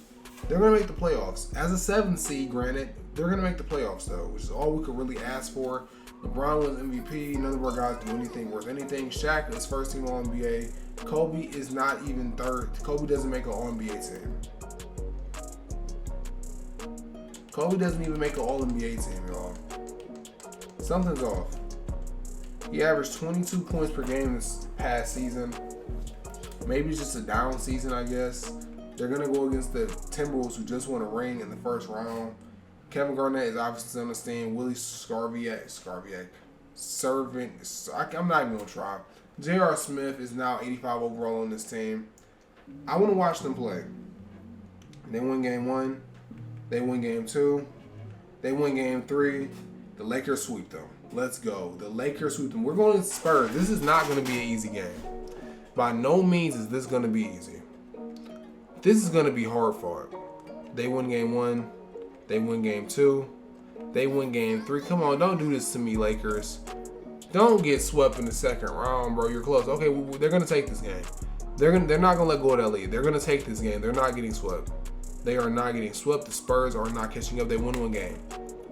[SPEAKER 1] They're gonna make the playoffs. As a 7th seed, granted, they're gonna make the playoffs though, which is all we could really ask for. LeBron was MVP. None of our guys do anything worth anything. Shaq is first team All NBA. Kobe is not even third. Kobe doesn't make an All NBA team. Kobe doesn't even make an All NBA team, y'all. Something's off. He averaged 22 points per game this past season. Maybe it's just a down season, I guess. They're going to go against the Timberwolves, who just won a ring in the first round. Kevin Garnett is obviously on the stand. Willie Scarviak. I'm not even going to try. J.R. Smith is now 85 overall on this team. I want to watch them play. They win game 1. They win game 2. They win game 3. The Lakers sweep them. Let's go. The Lakers sweep them. We're going to Spurs. This is not going to be an easy game. By no means is this going to be easy. This is going to be hard fought. They win game 1. They win game 2. They win game 3. Come on, don't do this to me, Lakers. Don't get swept in the second round, bro. You're close. Okay, they're going to take this game. They're not going to let go of that lead. They're going to take this game. They're not getting swept. They are not getting swept. The Spurs are not catching up. They win one game.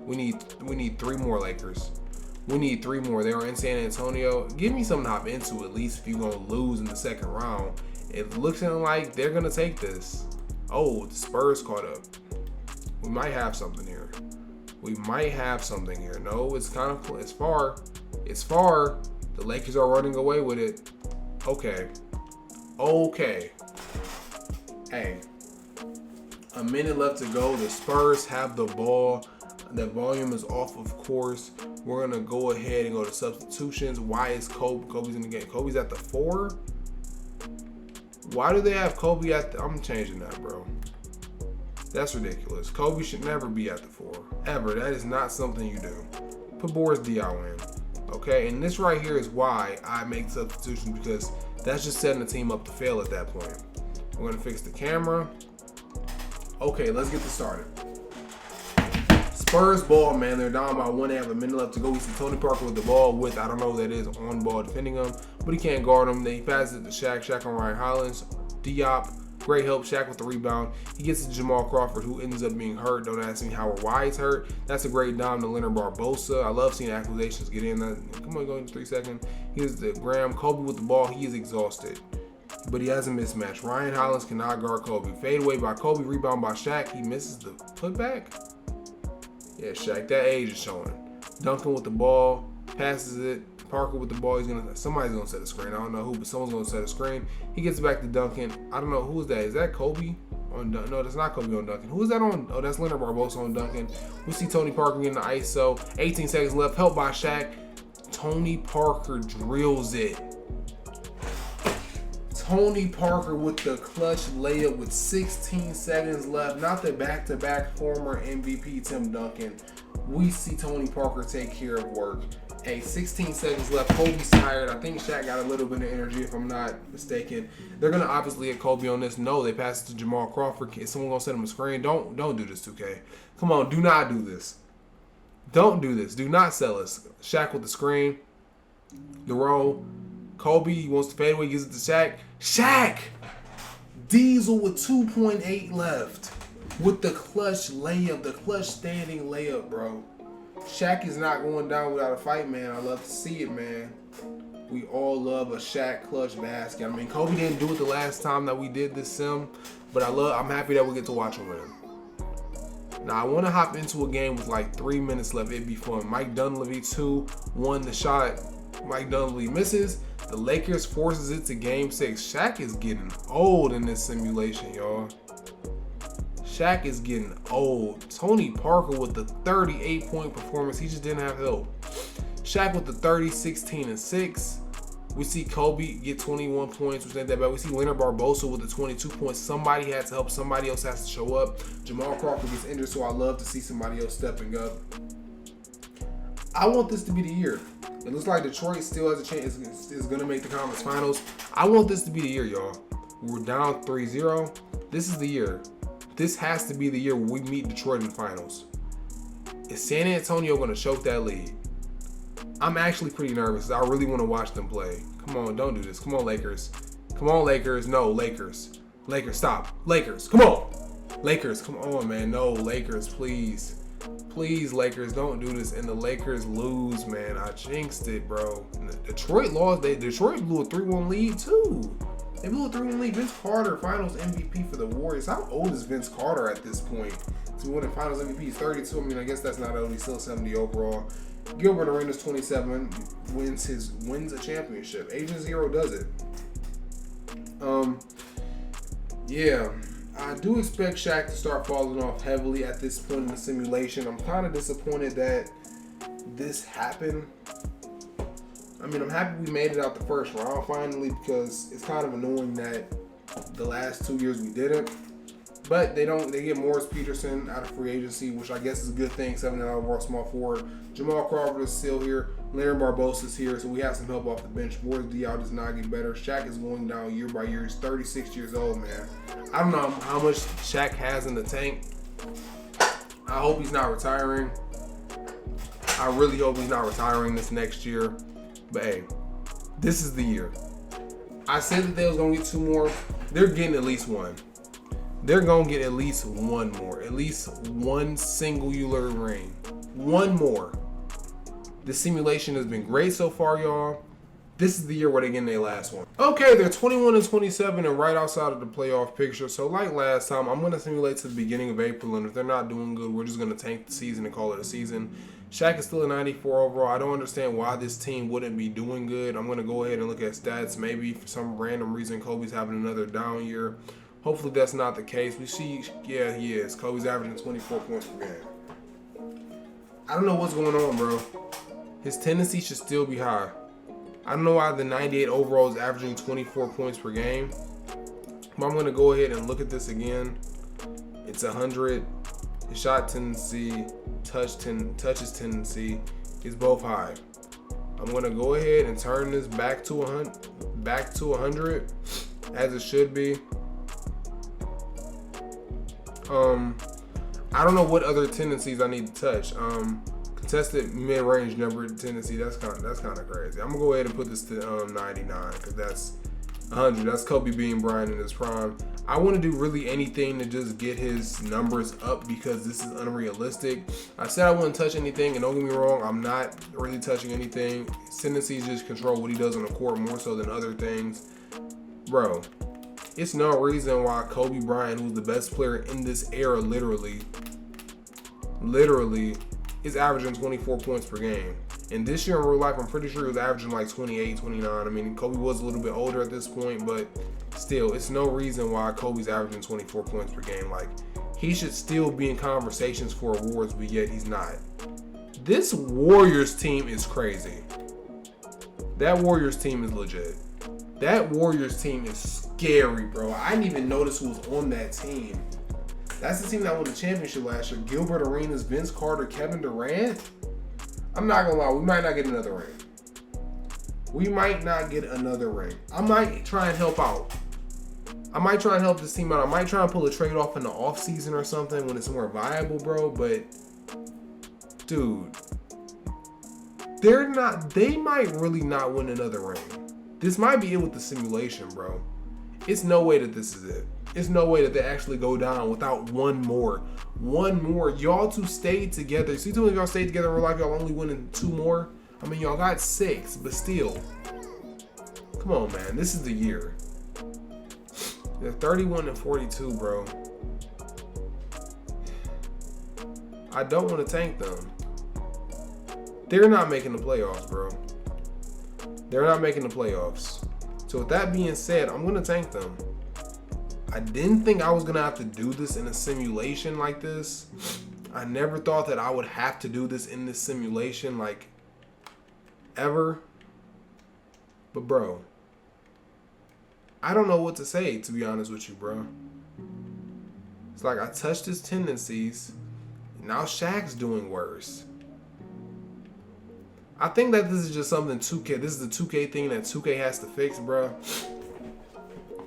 [SPEAKER 1] We need 3 more, Lakers. We need 3 more. They are in San Antonio. Give me something to hop into at least if you're going to lose in the second round. It looks like they're going to take this. Oh, the Spurs caught up. We might have something here. No, it's far. It's far. The Lakers are running away with it. Okay. Hey. A minute left to go. The Spurs have the ball. The volume is off, of course. We're going to go ahead and go to substitutions. Why is Kobe? Kobe's in the game. Kobe's at the 4? Why do they have Kobe at the... I'm changing that, bro. That's ridiculous. Kobe should never be at the 4. Ever. That is not something you do. Put Boris Diaw in. Okay? And this right here is why I make substitutions, because that's just setting the team up to fail at that point. We're going to fix the camera. Okay, let's get this started. Spurs ball, man. They're down by 1. They have a minute left to go. We see Tony Parker with the ball with, I don't know who that is, on ball defending him, but he can't guard him. Then he passes it to Shaq. Shaq on Ryan Hollins. Diop, great help. Shaq with the rebound. He gets to Jamal Crawford, who ends up being hurt. Don't ask me how or why he's hurt. That's a great dime to Leonard Barbosa. I love seeing accusations get in. Come on, go in 3 seconds. Here's the Graham. Kobe with the ball. He is exhausted, but he has a mismatch. Ryan Hollins cannot guard Kobe. Fade away by Kobe. Rebound by Shaq. He misses the putback. Yeah, Shaq, that age is showing. Duncan with the ball, passes it. Parker with the ball. Somebody's gonna set a screen. I don't know who, but someone's gonna set a screen. He gets back to Duncan. I don't know who's that. Is that Kobe? on Duncan. No, that's not Kobe on Duncan. Who is that on? Oh, that's Leonard Barbosa on Duncan. We see Tony Parker getting the ISO. 18 seconds left. Helped by Shaq. Tony Parker drills it. Tony Parker with the clutch layup with 16 seconds left. Not the back-to-back former MVP Tim Duncan. We see Tony Parker take care of work. Hey, 16 seconds left. Kobe's tired. I think Shaq got a little bit of energy, if I'm not mistaken. They're gonna obviously get Kobe on this. No, they pass it to Jamal Crawford. Is someone gonna send him a screen? Don't do this, 2K. Come on, do not do this. Don't do this. Do not sell us. Shaq with the screen. The roll. Kobe wants to fade away, gives it to Shaq. Shaq! Diesel with 2.8 left. With the clutch layup, the clutch standing layup, bro. Shaq is not going down without a fight, man. I love to see it, man. We all love a Shaq clutch basket. I mean, Kobe didn't do it the last time that we did this sim, but I'm happy that we get to watch him win. Now, I want to hop into a game with like 3 minutes left. It'd be fun. Mike Dunleavy, 2-1 the shot. Mike Dunleavy misses. The Lakers forces it to game 6. Shaq is getting old in this simulation, y'all. Shaq is getting old. Tony Parker with the 38-point performance. He just didn't have help. Shaq with the 30, 16, and 6. We see Kobe get 21 points, which ain't that bad. We see Leonard Barbosa with the 22 points. Somebody had to help. Somebody else has to show up. Jamal Crawford gets injured, so I love to see somebody else stepping up. I want this to be the year. It looks like Detroit still has a chance. Is going to make the conference finals. I want this to be the year, y'all. We're down 3-0. This is the year. This has to be the year where we meet Detroit in the finals. Is San Antonio going to choke that lead? I'm actually pretty nervous. I really want to watch them play. Come on, don't do this. Come on, Lakers. Come on, Lakers. No, Lakers. Lakers, stop. Lakers, come on. Lakers, come on, man. No, Lakers, please. Please, Lakers, don't do this. And the Lakers lose, man. I jinxed it, bro. Detroit lost. Detroit blew a 3-1 lead, too. They blew a 3-1 lead. Vince Carter, Finals MVP for the Warriors. How old is Vince Carter at this point? To win the Finals MVP, he's 32. I mean, I guess that's not old. He's still 70 overall. Gilbert Arenas, 27, wins a championship. Agent Zero does it. Yeah, I do expect Shaq to start falling off heavily at this point in the simulation. I'm kind of disappointed that this happened. I mean, I'm happy we made it out the first round finally, because it's kind of annoying that the last 2 years we didn't. But they get Morris Peterson out of free agency, which I guess is a good thing. 7 overall small forward. Jamal Crawford is still here. Leonard Barbosa is here, so we have some help off the bench. Boris Diaw does not get better. Shaq is going down year by year. He's 36 years old, man. I don't know how much Shaq has in the tank. I hope he's not retiring. I really hope he's not retiring this next year. But hey, this is the year. I said that they was gonna get 2 more. They're getting at least 1. They're gonna get at least 1 more. At least 1 singular ring. 1 more. The simulation has been great so far, y'all. This is the year where they're getting their last one. Okay, they're 21-27 and right outside of the playoff picture. So like last time, I'm gonna simulate to the beginning of April, and if they're not doing good, we're just gonna tank the season and call it a season. Shaq is still a 94 overall. I don't understand why this team wouldn't be doing good. I'm gonna go ahead and look at stats. Maybe for some random reason, Kobe's having another down year. Hopefully that's not the case. We see, yeah, he is. Kobe's averaging 24 points per game. I don't know what's going on, bro. His tendency should still be high. I don't know why the 98 overall is averaging 24 points per game. But I'm going to go ahead and look at this again. It's 100. His shot tendency, touches tendency is both high. I'm going to go ahead and turn this back to 100 as it should be. I don't know what other tendencies I need to touch. Contested mid-range number tendency, that's kind of crazy. I'm gonna go ahead and put this to 99 because that's 100. That's Kobe Bean Bryant in his prime. I want to do really anything to just get his numbers up because this is unrealistic. I said I wouldn't touch anything, and don't get me wrong, I'm not really touching anything. His tendencies just control what he does on the court more so than other things. Bro, it's no reason why Kobe Bryant, who's the best player in this era, literally is averaging 24 points per game. And this year in real life, I'm pretty sure he was averaging like 28, 29. I mean, Kobe was a little bit older at this point, but still, it's no reason why Kobe's averaging 24 points per game. Like, he should still be in conversations for awards, but yet he's not. This Warriors team is crazy. That Warriors team is legit. That Warriors team is scary, bro. I didn't even notice who was on that team. That's the team that won the championship last year. Gilbert Arenas, Vince Carter, Kevin Durant. I'm not gonna lie, we might not get another ring. We might not get another ring. I might try and help out. I might try and help this team out. I might try and pull a trade off in the offseason or something when it's more viable, bro. But, dude, they might really not win another ring. This might be it with the simulation, bro. It's no way that this is it. It's no way that they actually go down without one more. One more. Y'all two stayed together. See, two of y'all stayed together in real life, y'all only winning 2 more. I mean, y'all got 6, but still. Come on, man. This is the year. They're 31-42, bro. I don't want to tank them. They're not making the playoffs, bro. They're not making the playoffs. So with that being said, I'm going to tank them. I didn't think I was going to have to do this in a simulation like this. I never thought that I would have to do this in this simulation, like, ever. But, bro, I don't know what to say, to be honest with you, bro. It's like I touched his tendencies. Now Shaq's doing worse. I think that this is just something 2K. This is the 2K thing that 2K has to fix, bro.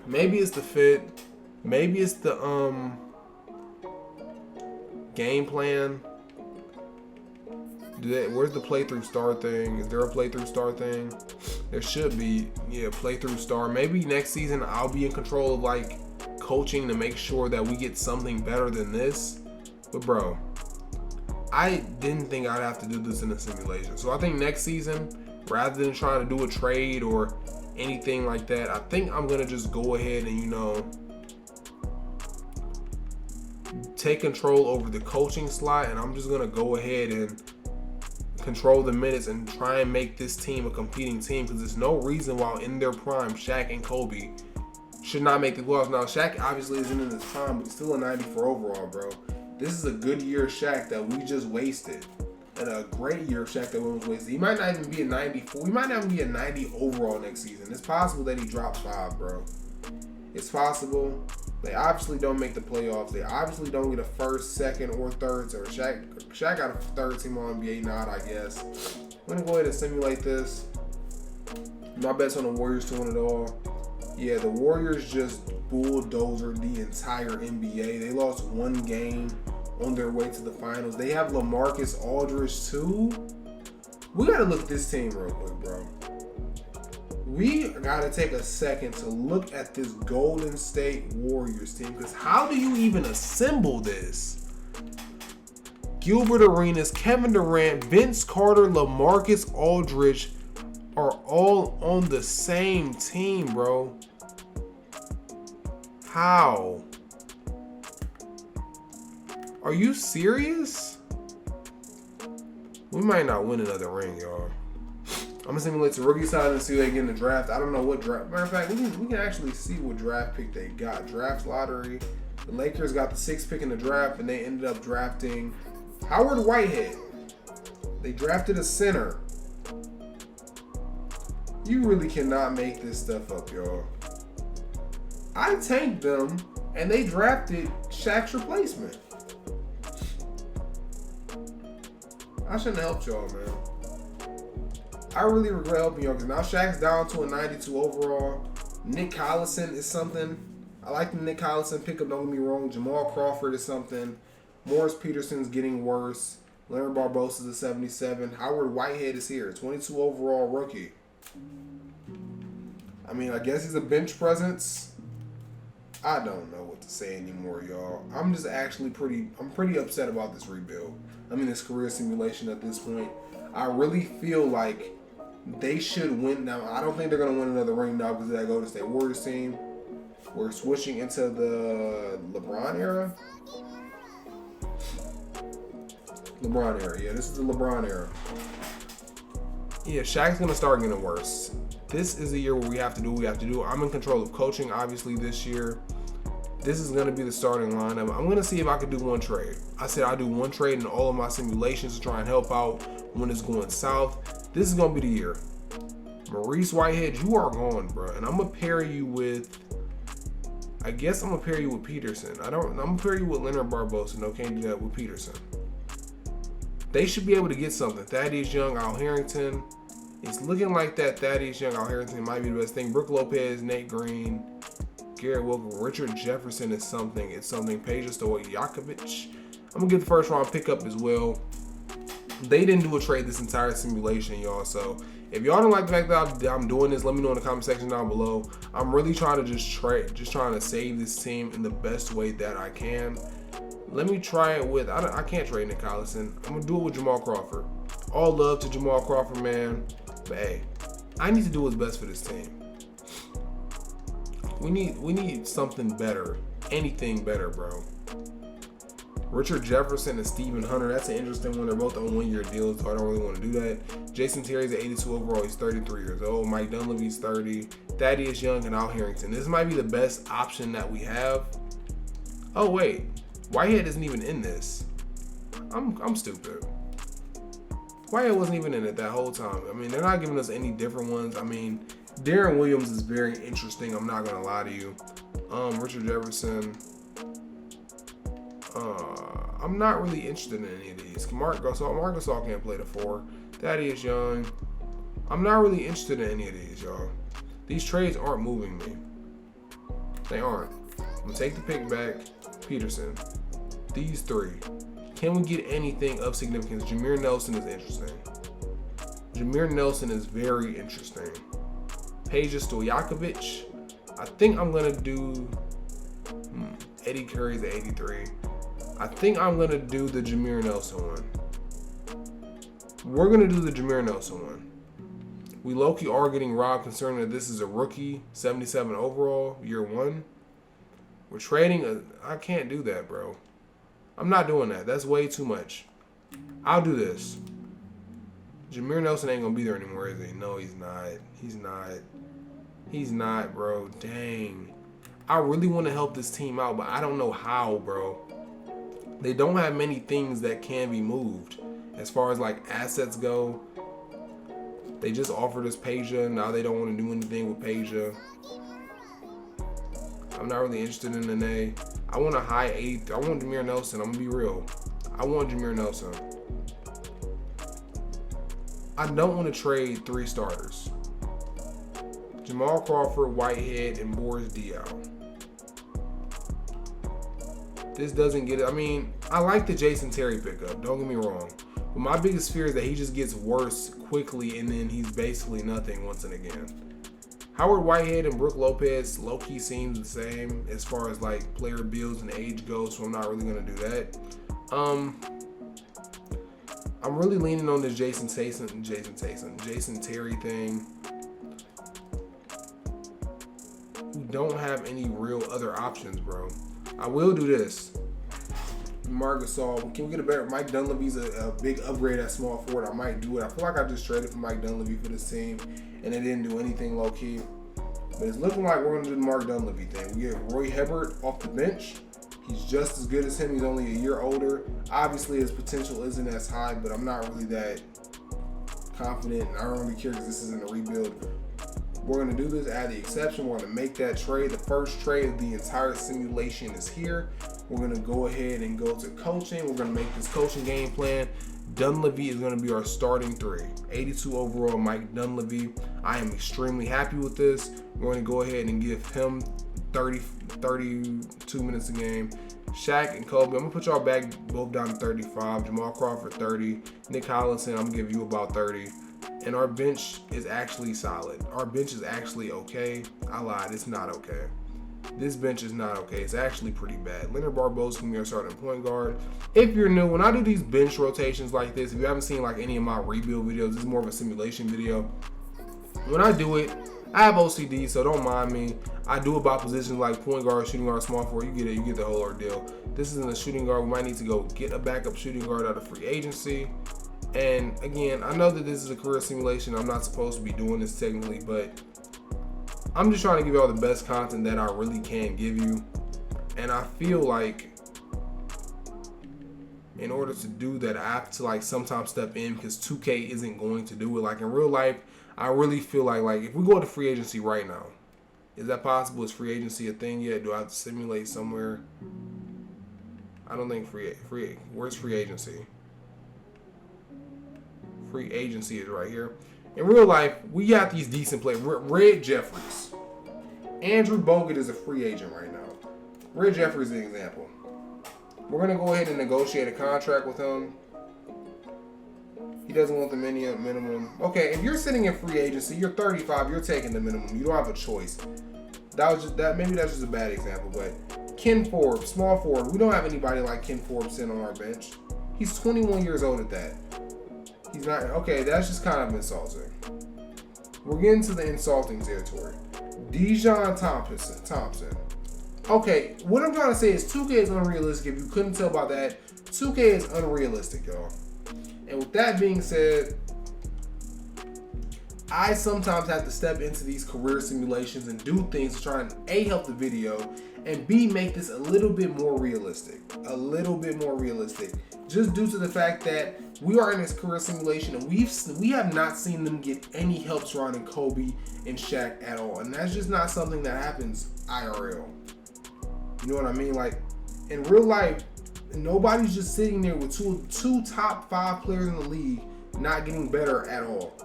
[SPEAKER 1] Maybe it's the fit. Maybe it's the game plan. Where's the playthrough star thing? Is there a playthrough star thing? There should be. Yeah, playthrough star. Maybe next season I'll be in control of like coaching to make sure that we get something better than this. But bro, I didn't think I'd have to do this in a simulation. So I think next season, rather than trying to do a trade or anything like that, I think I'm gonna just go ahead and, you know, take control over the coaching slot, and I'm just gonna go ahead and control the minutes and try and make this team a competing team, because there's no reason while in their prime, Shaq and Kobe should not make the playoffs. Now, Shaq obviously isn't in his prime, but he's still a 94 overall, bro. This is a good year of Shaq that we just wasted, and a great year of Shaq that we almost wasted. He might not even be a 94. He might not even be a 90 overall next season. It's possible that he drops 5, bro. It's possible. They obviously don't make the playoffs. They obviously don't get a first, second, or third. Or Shaq got a third team on NBA nod, I guess. I'm gonna go ahead and simulate this. My bet's on the Warriors to win it all. Yeah, the Warriors just bulldozered the entire NBA. They lost 1 game on their way to the finals. They have LaMarcus Aldridge too. We gotta look at this team real quick, bro. We gotta take a second to look at this Golden State Warriors team, because how do you even assemble this? Gilbert Arenas, Kevin Durant, Vince Carter, LaMarcus Aldridge are all on the same team, bro. How? Are you serious? We might not win another ring, y'all. I'm gonna simulate the rookie side and see who they get in the draft. I don't know what draft. Matter of fact, we can actually see what draft pick they got. Draft lottery. The Lakers got the 6th pick in the draft, and they ended up drafting Howard Whitehead. They drafted a center. You really cannot make this stuff up, y'all. I tanked them, and they drafted Shaq's replacement. I shouldn't have helped y'all, man. I really regret helping y'all, because now Shaq's down to a 92 overall. Nick Collison is something. I like the Nick Collison pickup, don't get me wrong. Jamal Crawford is something. Morris Peterson's getting worse. Leonard Barbosa's a 77. Howard Whitehead is here, 22 overall rookie. I mean, I guess he's a bench presence. I don't know what to say anymore, y'all. I'm just actually I'm pretty upset about this rebuild. I mean, this career simulation at this point. I really feel like they should win now. I don't think they're going to win another ring now because of that Golden State Warriors team. We're switching into the LeBron era. LeBron era. Yeah, this is the LeBron era. Yeah, Shaq's going to start getting worse. this is a year where we have to do what we have to do. I'm in control of coaching, obviously, this year. This is going to be the starting lineup. I'm going to see if I can do one trade. I said I'll do one trade in all of my simulations to try and help out when it's going south. This is going to be the year. Maurice Whitehead, you are gone, bro. And I'm going to pair you with, I guess I'm going to pair you with Peterson. I'm going to pair you with Leonard Barbosa. No, can't do that with Peterson. They should be able to get something. Thaddeus Young, Al Harrington. It's looking like that Thaddeus Young, Al Harrington might be the best thing. Brook Lopez, Nate Green, Garrett Wilker, Richard Jefferson is something. It's something. Peja Stojakovic. I'm going to get the first round pickup as well. They didn't do a trade this entire simulation, y'all. So if y'all don't like the fact that I'm doing this, let me know in the comment section down below. I'm really trying to just trying to save this team in the best way that I can. Let me try it with, I can't trade Nick Collison. I'm going to do it with Jamal Crawford. All love to Jamal Crawford, man. But hey, I need to do what's best for this team. We need something better. Anything better, bro. Richard Jefferson and Stephen Hunter. That's an interesting one. They're both on 1-year deals, so I don't really want to do that. Jason Terry's at 82 overall. He's 33 years old. Mike Dunleavy's 30. Thaddeus Young and Al Harrington. This might be the best option that we have. Oh, wait. Whitehead isn't even in this. I'm stupid. Whitehead wasn't even in it that whole time. I mean, they're not giving us any different ones. I mean, Darren Williams is very interesting. I'm not going to lie to you. Richard Jefferson. I'm not really interested in any of these. Mark Gasol can't play the 4. Thaddeus Young. I'm not really interested in any of these, y'all. These trades aren't moving me. They aren't. I'm going to take the pick back. Peterson. These 3. Can we get anything of significance? Jameer Nelson is interesting. Jameer Nelson is very interesting. Peja Stojakovic. I think I'm going to do Eddie Curry's at 83. I think I'm going to do the Jameer Nelson one. We're going to do the Jameer Nelson one. We low-key are getting robbed concerning that this is a rookie, 77 overall, year 1. We're trading I can't do that, bro. I'm not doing that. That's way too much. I'll do this. Jameer Nelson ain't going to be there anymore, is he? No, he's not. He's not. He's not, bro. Dang. I really want to help this team out, but I don't know how, bro. They don't have many things that can be moved as far as like assets go. They just offered us Peja. Now they don't want to do anything with Peja. I'm not really interested in Nene. I want a high 8. I want Jameer Nelson. I'm going to be real. I want Jameer Nelson. I don't want to trade 3 starters. Jamal Crawford, Whitehead, and Boris Diaw. This doesn't get it. I mean, I like the Jason Terry pickup. Don't get me wrong. But my biggest fear is that he just gets worse quickly and then he's basically nothing once and again. Howard Whitehead and Brook Lopez low-key seems the same as far as like player builds and age goes, so I'm not really going to do that. I'm really leaning on this Jason Terry thing. We don't have any real other options, bro. I will do this. Marc Gasol. Can we get a better? Mike Dunleavy's a big upgrade at small forward. I might do it. I feel like I just traded for Mike Dunleavy for this team, and they didn't do anything low key. But it's looking like we're going to do the Mark Dunleavy thing. We get Roy Hibbert off the bench. He's just as good as him. He's only a year older. Obviously, his potential isn't as high, but I'm not really that confident. And I don't really care because this isn't a rebuild. We're going to do this, add the exception. We're going to make that trade. The first trade of the entire simulation is here. We're going to go ahead and go to coaching. We're going to make this coaching game plan. Dunleavy is going to be our starting 3. 82 overall, Mike Dunleavy. I am extremely happy with this. We're going to go ahead and give him 32 minutes a game. Shaq and Kobe, I'm going to put y'all back both down to 35. Jamal Crawford, 30. Nick Collison, I'm going to give you about 30. And our bench is actually solid. Our bench is actually okay. I lied. It's not okay. This bench is not okay. It's actually pretty bad. Leonard Barbosa can be our starting point guard. If you're new, when I do these bench rotations like this, if you haven't seen like any of my rebuild videos, this is more of a simulation video. When I do it, I have OCD, so don't mind me. I do it by positions like point guard, shooting guard, small forward. You get it. You get the whole ordeal. This isn't a shooting guard. We might need to go get a backup shooting guard out of free agency. And again, I know that this is a career simulation. I'm not supposed to be doing this technically, but I'm just trying to give you all the best content that I really can give you. And I feel like in order to do that, I have to like sometimes step in because 2K isn't going to do it. Like in real life, I really feel like if we go to free agency right now, is that possible? Is free agency a thing yet? Do I have to simulate somewhere? I don't think where's free agency? Free agency is right here. In real life, we got these decent players. Red Jeffries. Andrew Bogut is a free agent right now. Red Jeffries is an example. We're going to go ahead and negotiate a contract with him. He doesn't want the minimum. Okay, if you're sitting in free agency, you're 35, you're taking the minimum. You don't have a choice. Maybe that's just a bad example, but Ken Forbes, small forward. We don't have anybody like Ken Forbes sitting on our bench. He's 21 years old at that. He's not, okay, that's just kind of insulting. We're getting to the insulting territory. Dijon Thompson. Okay, what I'm trying to say is 2K is unrealistic. If you couldn't tell by that, 2K is unrealistic, y'all. And with that being said, I sometimes have to step into these career simulations and do things to try and A, help the video, and B, make this a little bit more realistic. A little bit more realistic. Just due to the fact that we are in this career simulation and we have not seen them get any help surrounding Kobe and Shaq at all. And that's just not something that happens IRL. You know what I mean? Like, in real life, nobody's just sitting there with two top 5 players in the league not getting better at all.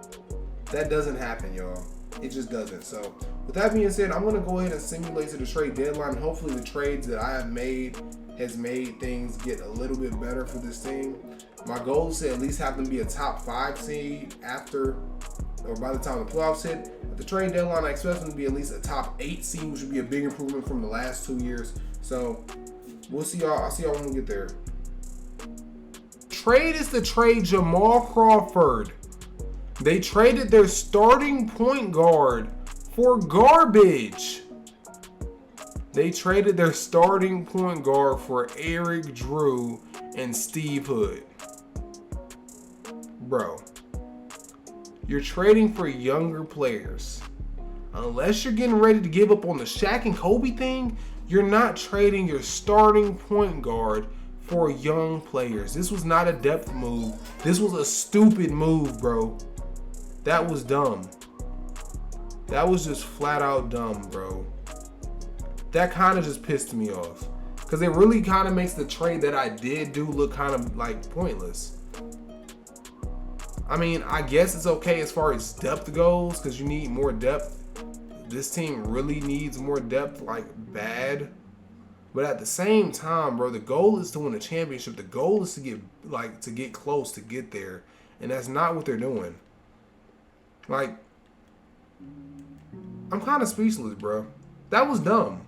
[SPEAKER 1] That doesn't happen, y'all. It just doesn't. So, with that being said, I'm going to go ahead and simulate to the trade deadline. Hopefully, the trades that I have made has made things get a little bit better for this team. My goal is to at least have them be a top 5 seed after, or by the time the playoffs hit. At the trade deadline, I expect them to be at least a top 8 seed, which would be a big improvement from the last 2 years. So, we'll see y'all. I'll see y'all when we get there. Trade is to trade Jamal Crawford. They traded their starting point guard for garbage. They traded their starting point guard for Eric Drew and Steve Hood. Bro, you're trading for younger players. Unless you're getting ready to give up on the Shaq and Kobe thing, you're not trading your starting point guard for young players. This was not a depth move. This was a stupid move, bro. That was dumb. That was just flat out dumb, bro. That kind of just pissed me off. Because it really kind of makes the trade that I did do look kind of like pointless. I mean, I guess it's okay as far as depth goes because you need more depth. This team really needs more depth, like bad. But at the same time, bro, the goal is to win a championship. The goal is to get close to get there. And that's not what they're doing. Like, I'm kind of speechless, bro. That was dumb.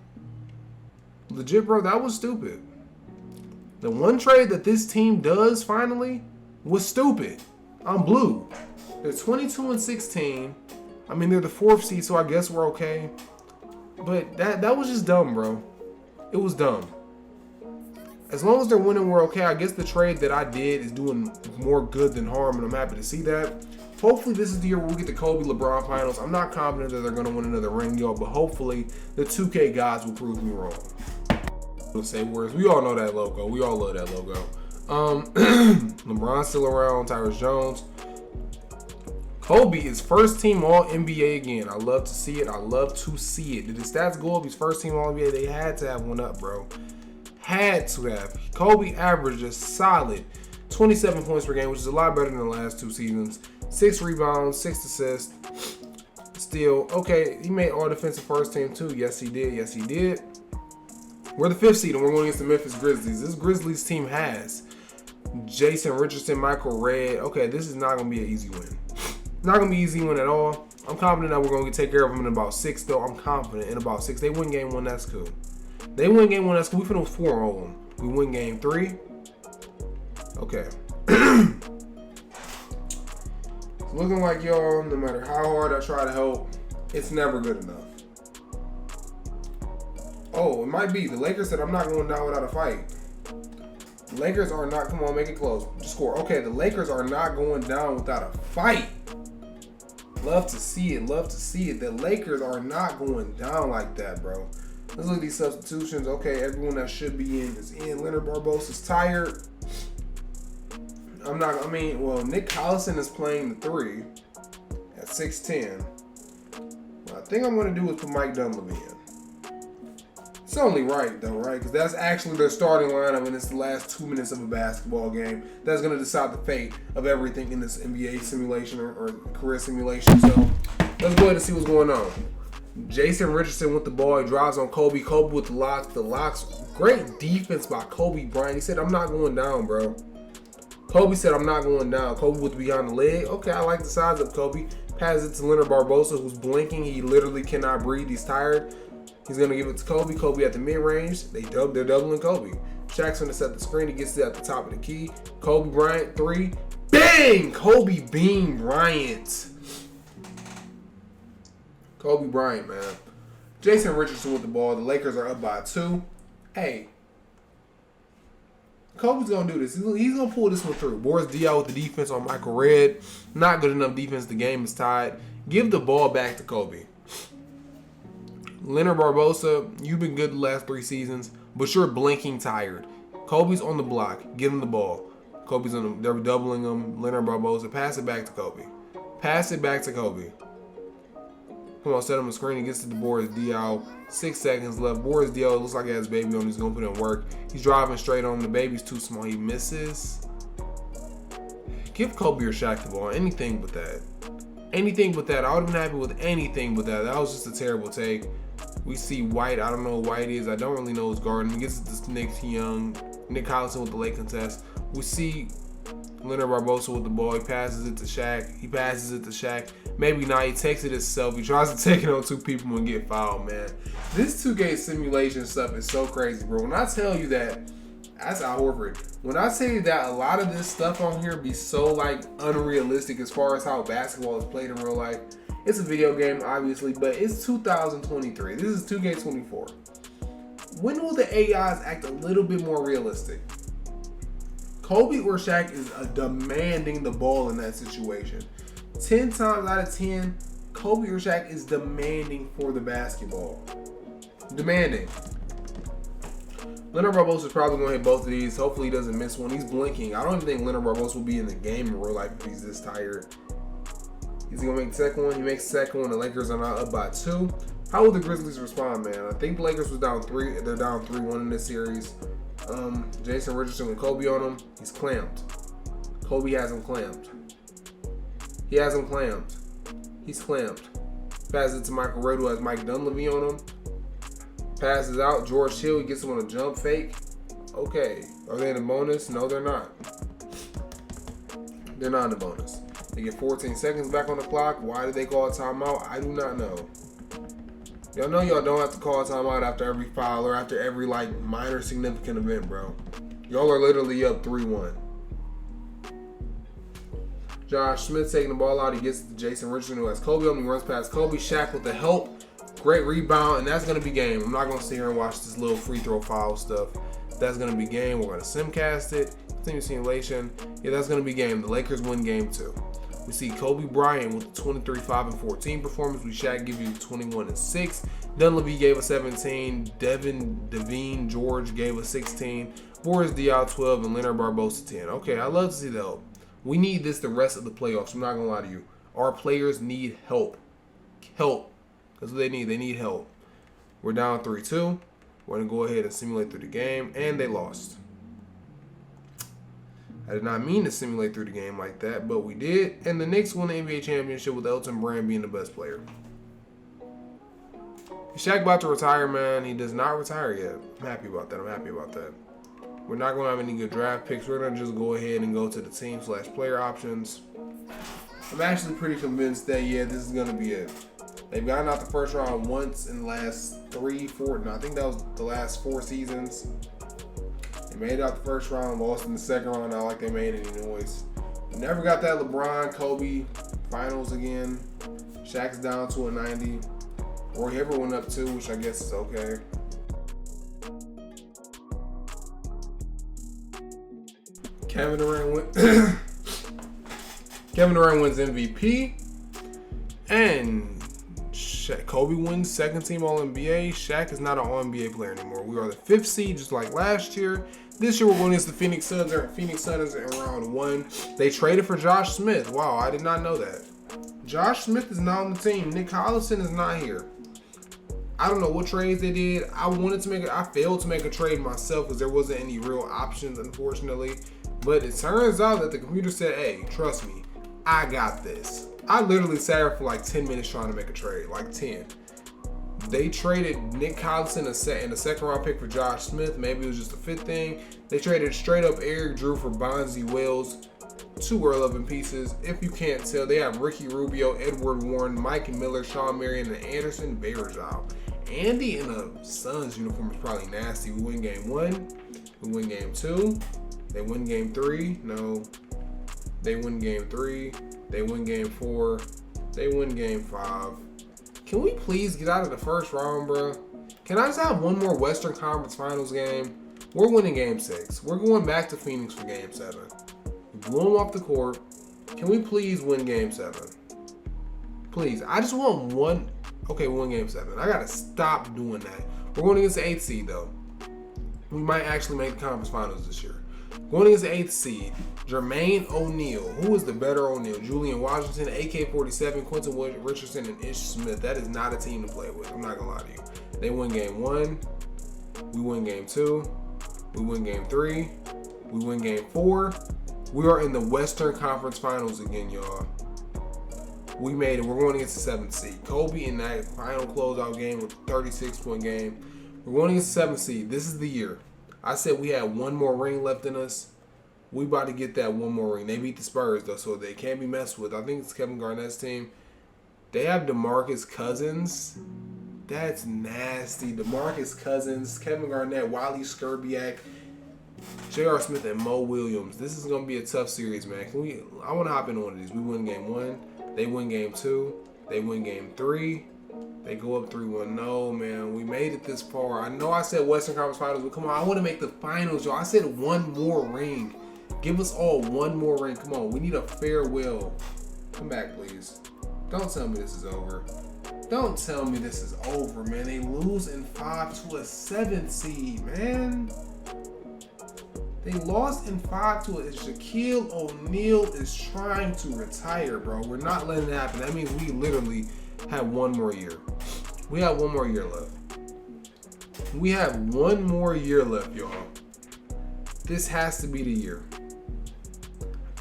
[SPEAKER 1] Legit, bro, that was stupid. The one trade that this team does finally was stupid. I'm blue. They're 22-16. I mean, they're the 4th seed, so I guess we're okay. But that was just dumb, bro. It was dumb. As long as they're winning, we're okay. I guess the trade that I did is doing more good than harm, and I'm happy to see that. Hopefully this is the year where we get the Kobe LeBron finals. I'm not confident that they're going to win another ring, y'all, but hopefully the 2K guys will prove me wrong. We'll say words. We all know that logo. We all love that logo. LeBron's still around. Tyrus Jones. Kobe is first team All NBA again. I love to see it. I love to see it. Did the stats go up? He's first team All NBA. They had to have one up, bro. Had to have. Kobe averaged a solid 27 points per game, which is a lot better than the last 2 seasons. 6 rebounds, 6 assists. Still, okay, he made all defensive first team too. Yes, he did. Yes, he did. We're the 5th seed and we're going against the Memphis Grizzlies. This Grizzlies team has Jason Richardson, Michael Redd. Okay, this is not going to be an easy win. Not going to be an easy win at all. I'm confident that we're going to take care of them in about 6, though. I'm confident in about 6. They win game 1, that's cool. They win game 1, that's cool. We finna 4-0 them. We win game 3. Okay. It's looking like, y'all, no matter how hard I try to help, it's never good enough. Oh, it might be. The Lakers said I'm not going down without a fight. The Lakers are not, come on, make it close. Just score. Okay, the Lakers are not going down without a fight. Love to see it. Love to see it. The Lakers are not going down like that, bro. Let's look at these substitutions. Okay, everyone that should be in is in. Leonard Barbosa's tired. Nick Collison is playing the 3 at 6'10". What I think I'm going to do is put Mike Dunleavy in. It's only right, though, right? Because that's actually their starting lineup, and it's the last 2 minutes of a basketball game. That's going to decide the fate of everything in this NBA simulation or career simulation. So let's go ahead and see what's going on. Jason Richardson with the ball. He drives on Kobe. Kobe with the locks. The locks. Great defense by Kobe Bryant. He said, I'm not going down, bro. Kobe said, I'm not going down. Kobe with behind the leg. Okay, I like the size of Kobe. Passes it to Leonard Barbosa, who's blinking. He literally cannot breathe. He's tired. He's going to give it to Kobe. Kobe at the mid-range. They're doubling Kobe. Shaq's going to set the screen. He gets it at the top of the key. Kobe Bryant, 3. Bang! Kobe Bean Bryant. Kobe Bryant, man. Jason Richardson with the ball. The Lakers are up by 2. Hey. Kobe's going to do this. He's going to pull this one through. Boris Diaw with the defense on Michael Redd. Not good enough defense. The game is tied. Give the ball back to Kobe. Leonard Barbosa, you've been good the last 3 seasons, but you're blinking tired. Kobe's on the block. Give him the ball. Kobe's on the, they're doubling him. Leonard Barbosa, pass it back to Kobe. Pass it back to Kobe. Come on, set him a screen. He gets to the Boris Diaw. 6 seconds left. Boris Diaw looks like he has his baby on. He's going to put in work. He's driving straight on him. The baby's too small. He misses. Give Kobe or Shaq the ball. Anything but that. Anything but that. I would have been happy with anything but that. That was just a terrible take. We see White. I don't know who White is. I don't really know his guard. He gets it to Nick Young. Nick Collison with the late contest. We see Leonard Barbosa with the ball. He passes it to Shaq. He passes it to Shaq. Maybe not. He takes it himself. He tries to take it on 2 people and get fouled, man. This 2K simulation stuff is so crazy, bro. When I tell you that, that's Al Horford. When I tell you that a lot of this stuff on here be so, like, unrealistic as far as how basketball is played in real life. It's a video game, obviously, but it's 2023. This is 2K24. When will the AIs act a little bit more realistic? Kobe or Shaq is demanding the ball in that situation. 10 times out of 10, Kobe or Shaq is demanding for the basketball. Demanding. Leonard Barbosa is probably going to hit both of these. Hopefully he doesn't miss one. He's blinking. I don't even think Leonard Barbosa will be in the game in real life if he's this tired. He's going to make the second one. He makes the second one. The Lakers are now up by 2. How will the Grizzlies respond, man? I think the Lakers was down 3. They're down 3-1 in this series. Jason Richardson with Kobe on him. He's clamped. Kobe has him clamped. He has him clamped. He's clamped. Passes it to Michael Redd, who has Mike Dunleavy on him. Passes out. George Hill, he gets him on a jump fake. Okay. Are they in the bonus? No, they're not. They're not in the bonus. They get 14 seconds back on the clock. Why did they call a timeout? I do not know. Y'all know y'all don't have to call a timeout after every foul or after every, like, minor significant event, bro. Y'all are literally up 3-1. Josh Smith taking the ball out. He gets it to Jason Richardson, who has Kobe on him. He runs past Kobe. Shaq with the help. Great rebound, and that's going to be game. I'm not going to sit here and watch this little free throw foul stuff. That's going to be game. We're going to simcast it. Continue simulation. Yeah, that's going to be game. The Lakers win game 2. We see Kobe Bryant with 23, 5, and 14 performance. We Shaq give you 21 and 6. Dunleavy gave us 17. Devine George gave us 16. Boris Diaw 12 and Leonard Barbosa 10. Okay, I love to see the help. We need this the rest of the playoffs. I'm not gonna lie to you. Our players need help. Help. That's what they need. They need help. We're down 3-2. We're gonna go ahead and simulate through the game, and they lost. I did not mean to simulate through the game like that, but we did. And the Knicks won the NBA championship with Elton Brand being the best player. Is Shaq about to retire, man? He does not retire yet. I'm happy about that. I'm happy about that. We're not going to have any good draft picks. We're going to just go ahead and go to the team/player options. I'm actually pretty convinced that, yeah, this is going to be it. They've gotten out the first round once in the last 3, 4. No, I think that was the last 4 seasons. They made it out the first round, lost in the second round, not like they made any noise. Never got that LeBron, Kobe finals again. Shaq's down to a 90. Roy Hibbert went up 2, which I guess is okay. Kevin Durant Kevin Durant wins MVP, and Kobe wins second team All-NBA. Shaq is not an All-NBA player anymore. We are the 5th seed, just like last year. This year we're going against the Phoenix Suns. Phoenix Suns in round 1. They traded for Josh Smith. Wow, I did not know that. Josh Smith is not on the team. Nick Collison is not here. I don't know what trades they did. I failed to make a trade myself because there wasn't any real options, unfortunately. But it turns out that the computer said, hey, trust me, I got this. I literally sat here for like 10 minutes trying to make a trade, like 10. They traded Nick Collison in a second round pick for Josh Smith. Maybe it was just a fit thing. They traded straight up Eric Drew for Bonzi Wells. 2 irrelevant pieces. If you can't tell, they have Ricky Rubio, Edward Warren, Mike Miller, Sean Marion, and Anderson Varejao. Andy in a Suns uniform is probably nasty. We win game 1. We win game 2. They win game 3. No. They win game 3. They win game 4. They win game 5. Can we please get out of the first round, bro? Can I just have one more Western Conference Finals game? We're winning game 6. We're going back to Phoenix for game 7. We blew them off the court. Can we please win game 7? Please. I just want one. Okay, we won game 7. I got to stop doing that. We're going against the 8th seed, though. We might actually make the conference finals this year. Going against the 8th seed, Jermaine O'Neal. Who is the better O'Neal? Julian Washington, AK-47, Quentin Richardson, and Ish Smith. That is not a team to play with. I'm not going to lie to you. They win game 1. We win game 2. We win game 3. We win game 4. We are in the Western Conference Finals again, y'all. We made it. We're going against the 7th seed. Kobe in that final closeout game with a 36-point game. We're going against the 7th seed. This is the year. I said we had one more ring left in us. We about to get that one more ring. They beat the Spurs, though, so they can't be messed with. I think it's Kevin Garnett's team. They have DeMarcus Cousins. That's nasty. DeMarcus Cousins, Kevin Garnett, Wiley Skurbiak, J.R. Smith, and Mo Williams. This is going to be a tough series, man. I want to hop into one of these. We win game 1. They win game 2. They win game 3. They go up 3-1. No, man. We made it this far. I know I said Western Conference Finals, but come on. I want to make the finals, y'all. I said one more ring. Give us all one more ring. Come on. We need a farewell. Come back, please. Don't tell me this is over. Don't tell me this is over, man. They lose in 5 to a 7th seed, man. They lost in 5 to it. Shaquille O'Neal is trying to retire, bro. We're not letting it happen. That means we literally have one more year. We have one more year left. We have one more year left, y'all. This has to be the year.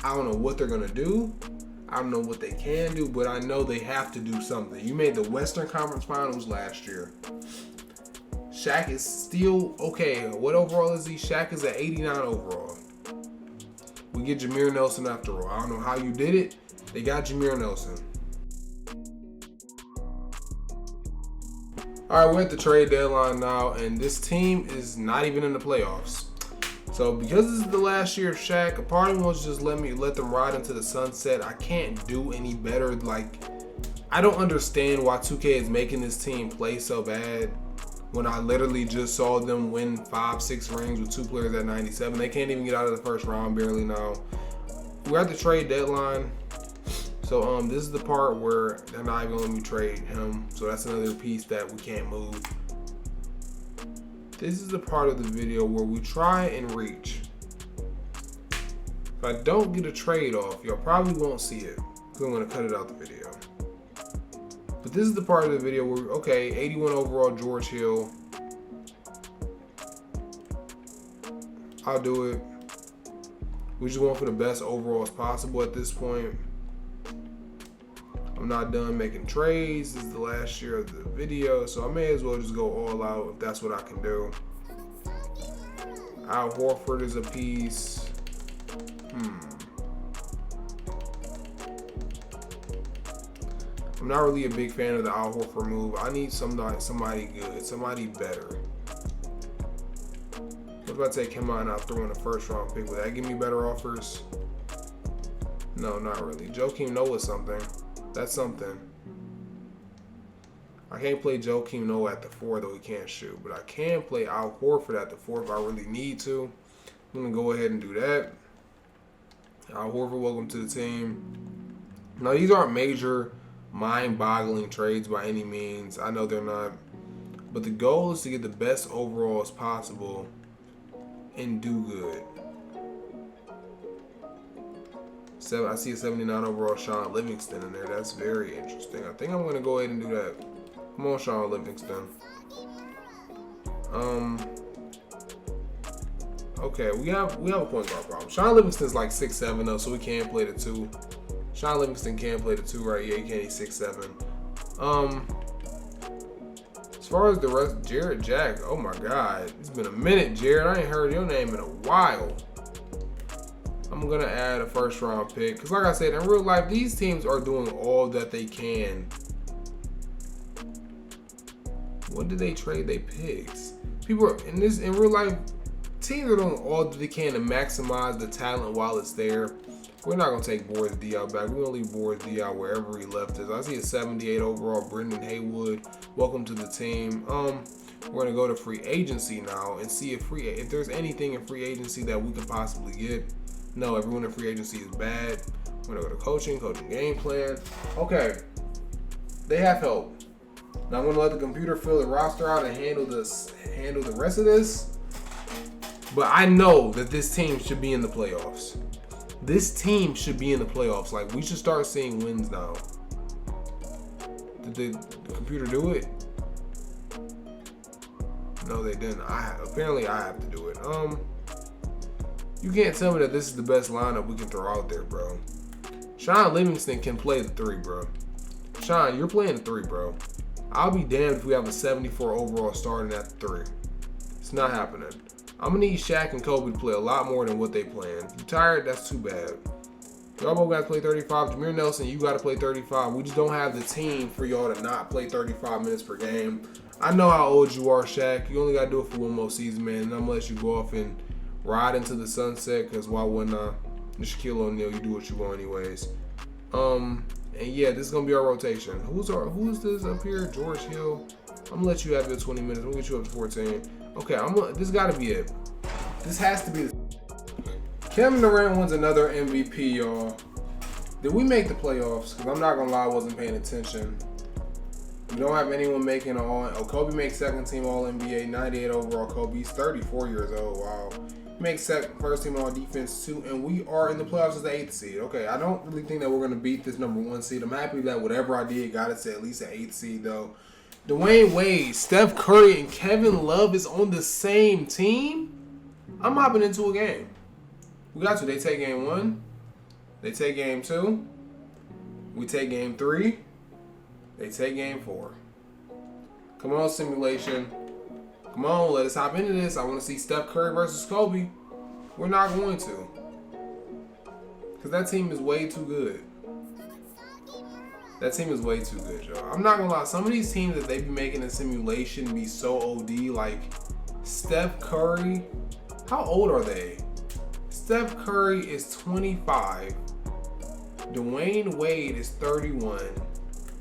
[SPEAKER 1] I don't know what they're going to do. I don't know what they can do, but I know they have to do something. You made the Western Conference Finals last year. Shaq is still okay. What overall is he? Shaq is at 89 overall. We get Jameer Nelson after all. I don't know how you did it. They got Jameer Nelson. All right, we're at the trade deadline now, and this team is not even in the playoffs. So because this is the last year of Shaq, a part of me wants to just let them ride into the sunset. I can't do any better. Like, I don't understand why 2K is making this team play so bad when I literally just saw them win 5-6 rings with 2 players at 97. They can't even get out of the first round barely now. We're at the trade deadline. So this is the part where they're not even letting me trade him. So that's another piece that we can't move. This is the part of the video where we try and reach. If I don't get a trade off, y'all probably won't see it because I'm going to cut it out the video. But this is the part of the video where, okay, 81 overall George Hill. I'll do it. We just want for the best overalls possible at this point. I'm not done making trades. This is the last year of the video, so I may as well just go all out if that's what I can do. Al Horford is a piece. I'm not really a big fan of the Al Horford move. I need somebody good, somebody better. What if I take him out and I throw in a first round pick? Would that give me better offers? No, not really. Joakim Noah's something. That's something. I can't play Joakim Noah at the 4, though he can't shoot. But I can play Al Horford at the 4 if I really need to. I'm going to go ahead and do that. Al Horford, welcome to the team. Now, these aren't major mind-boggling trades by any means. I know they're not. But the goal is to get the best overall as possible and do good. I see a 79 overall Sean Livingston in there. That's very interesting. I think I'm going to go ahead and do that. Come on, Sean Livingston. Okay, we have a point guard problem. Sean Livingston's like 6'7" though, so we can't play the 2. Sean Livingston can play the 2, right? Yeah, he can. He's 6'7". As far as the rest, Jared Jack. Oh my God, it's been a minute, Jared. I ain't heard your name in a while. I'm gonna add a first round pick because, like I said, in real life, these teams are doing all that they can. When did they trade their picks? People are in real life. Teams are doing all that they can to maximize the talent while it's there. We're not gonna take Boris Diaw back. We're gonna leave Boris Diaw wherever he left us. I see a 78 overall, Brendan Haywood. Welcome to the team. We're gonna go to free agency now and see if there's anything in free agency that we could possibly get. No, everyone in free agency is bad. We're gonna go to coaching game plan. Okay, they have help. Now I'm gonna let the computer fill the roster out and handle the rest of this. But I know that this team should be in the playoffs. This team should be in the playoffs. Like, we should start seeing wins now. Did the computer do it? No, they didn't. Apparently I have to do it. You can't tell me that this is the best lineup we can throw out there, bro. Sean Livingston can play the 3, bro. Sean, you're playing the 3, bro. I'll be damned if we have a 74 overall starting at the 3. It's not happening. I'm going to need Shaq and Kobe to play a lot more than what they planned. You tired? That's too bad. Y'all both got to play 35. Jameer Nelson, you got to play 35. We just don't have the team for y'all to not play 35 minutes per game. I know how old you are, Shaq. You only got to do it for one more season, man. And I'm going to let you go off and ride into the sunset, because why wouldn't Shaquille O'Neal, you do what you want anyways. And yeah, this is gonna be our rotation. Who's this up here? George Hill. I'm gonna let you have your 20 minutes. I'm gonna get you up to 14. Okay, this gotta be it. This has to be it. Kevin Durant wins another MVP, y'all. Did we make the playoffs? Because I'm not gonna lie, I wasn't paying attention. We don't have anyone making Kobe makes second team All NBA, 98 overall. Kobe, he's 34 years old. Wow. Makes first team on defense too, and we are in the playoffs as the 8th seed. Okay, I don't really think that we're gonna beat this number 1 seed. I'm happy that whatever I did got us to at least an 8th seed though. Dwayne Wade, Steph Curry, and Kevin Love is on the same team. I'm hopping into a game. We got to. They take game 1. They take game 2. We take game 3. They take game 4. Come on, simulation. Come on, let us hop into this. I want to see Steph Curry versus Kobe. We're not going to. Because that team is way too good. That team is way too good, y'all. I'm not going to lie. Some of these teams that they be making in simulation be so OD. Like Steph Curry. How old are they? Steph Curry is 25. Dwayne Wade is 31.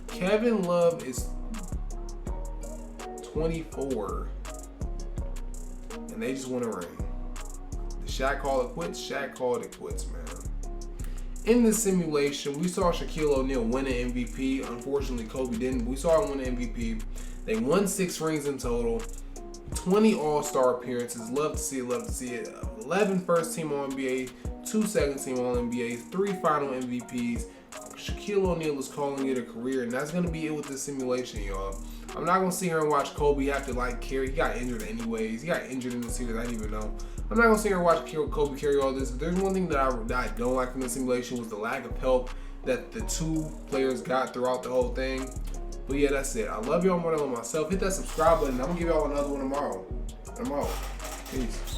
[SPEAKER 1] Kevin Love is 24. And they just won a ring. Did Shaq call it quits? Shaq called it quits, man. In the simulation, we saw Shaquille O'Neal win an MVP. Unfortunately, Kobe didn't. We saw him win an MVP. They won 6 rings in total. 20 All-Star appearances. Love to see it. Love to see it. 11 first-team All-NBA. 2 second-team All-NBAs. 3 final MVPs. Shaquille O'Neal is calling it a career, and that's going to be it with this simulation, y'all. I'm not going to sit here and watch Kobe have to, carry. He got injured anyways. He got injured in the series. I didn't even know. I'm not going to sit here and watch Kobe carry all this. If there's one thing that I don't like from the simulation was the lack of help that the 2 players got throughout the whole thing. But yeah, that's it. I love y'all more than I love myself. Hit that subscribe button. I'm going to give y'all another one tomorrow. Peace.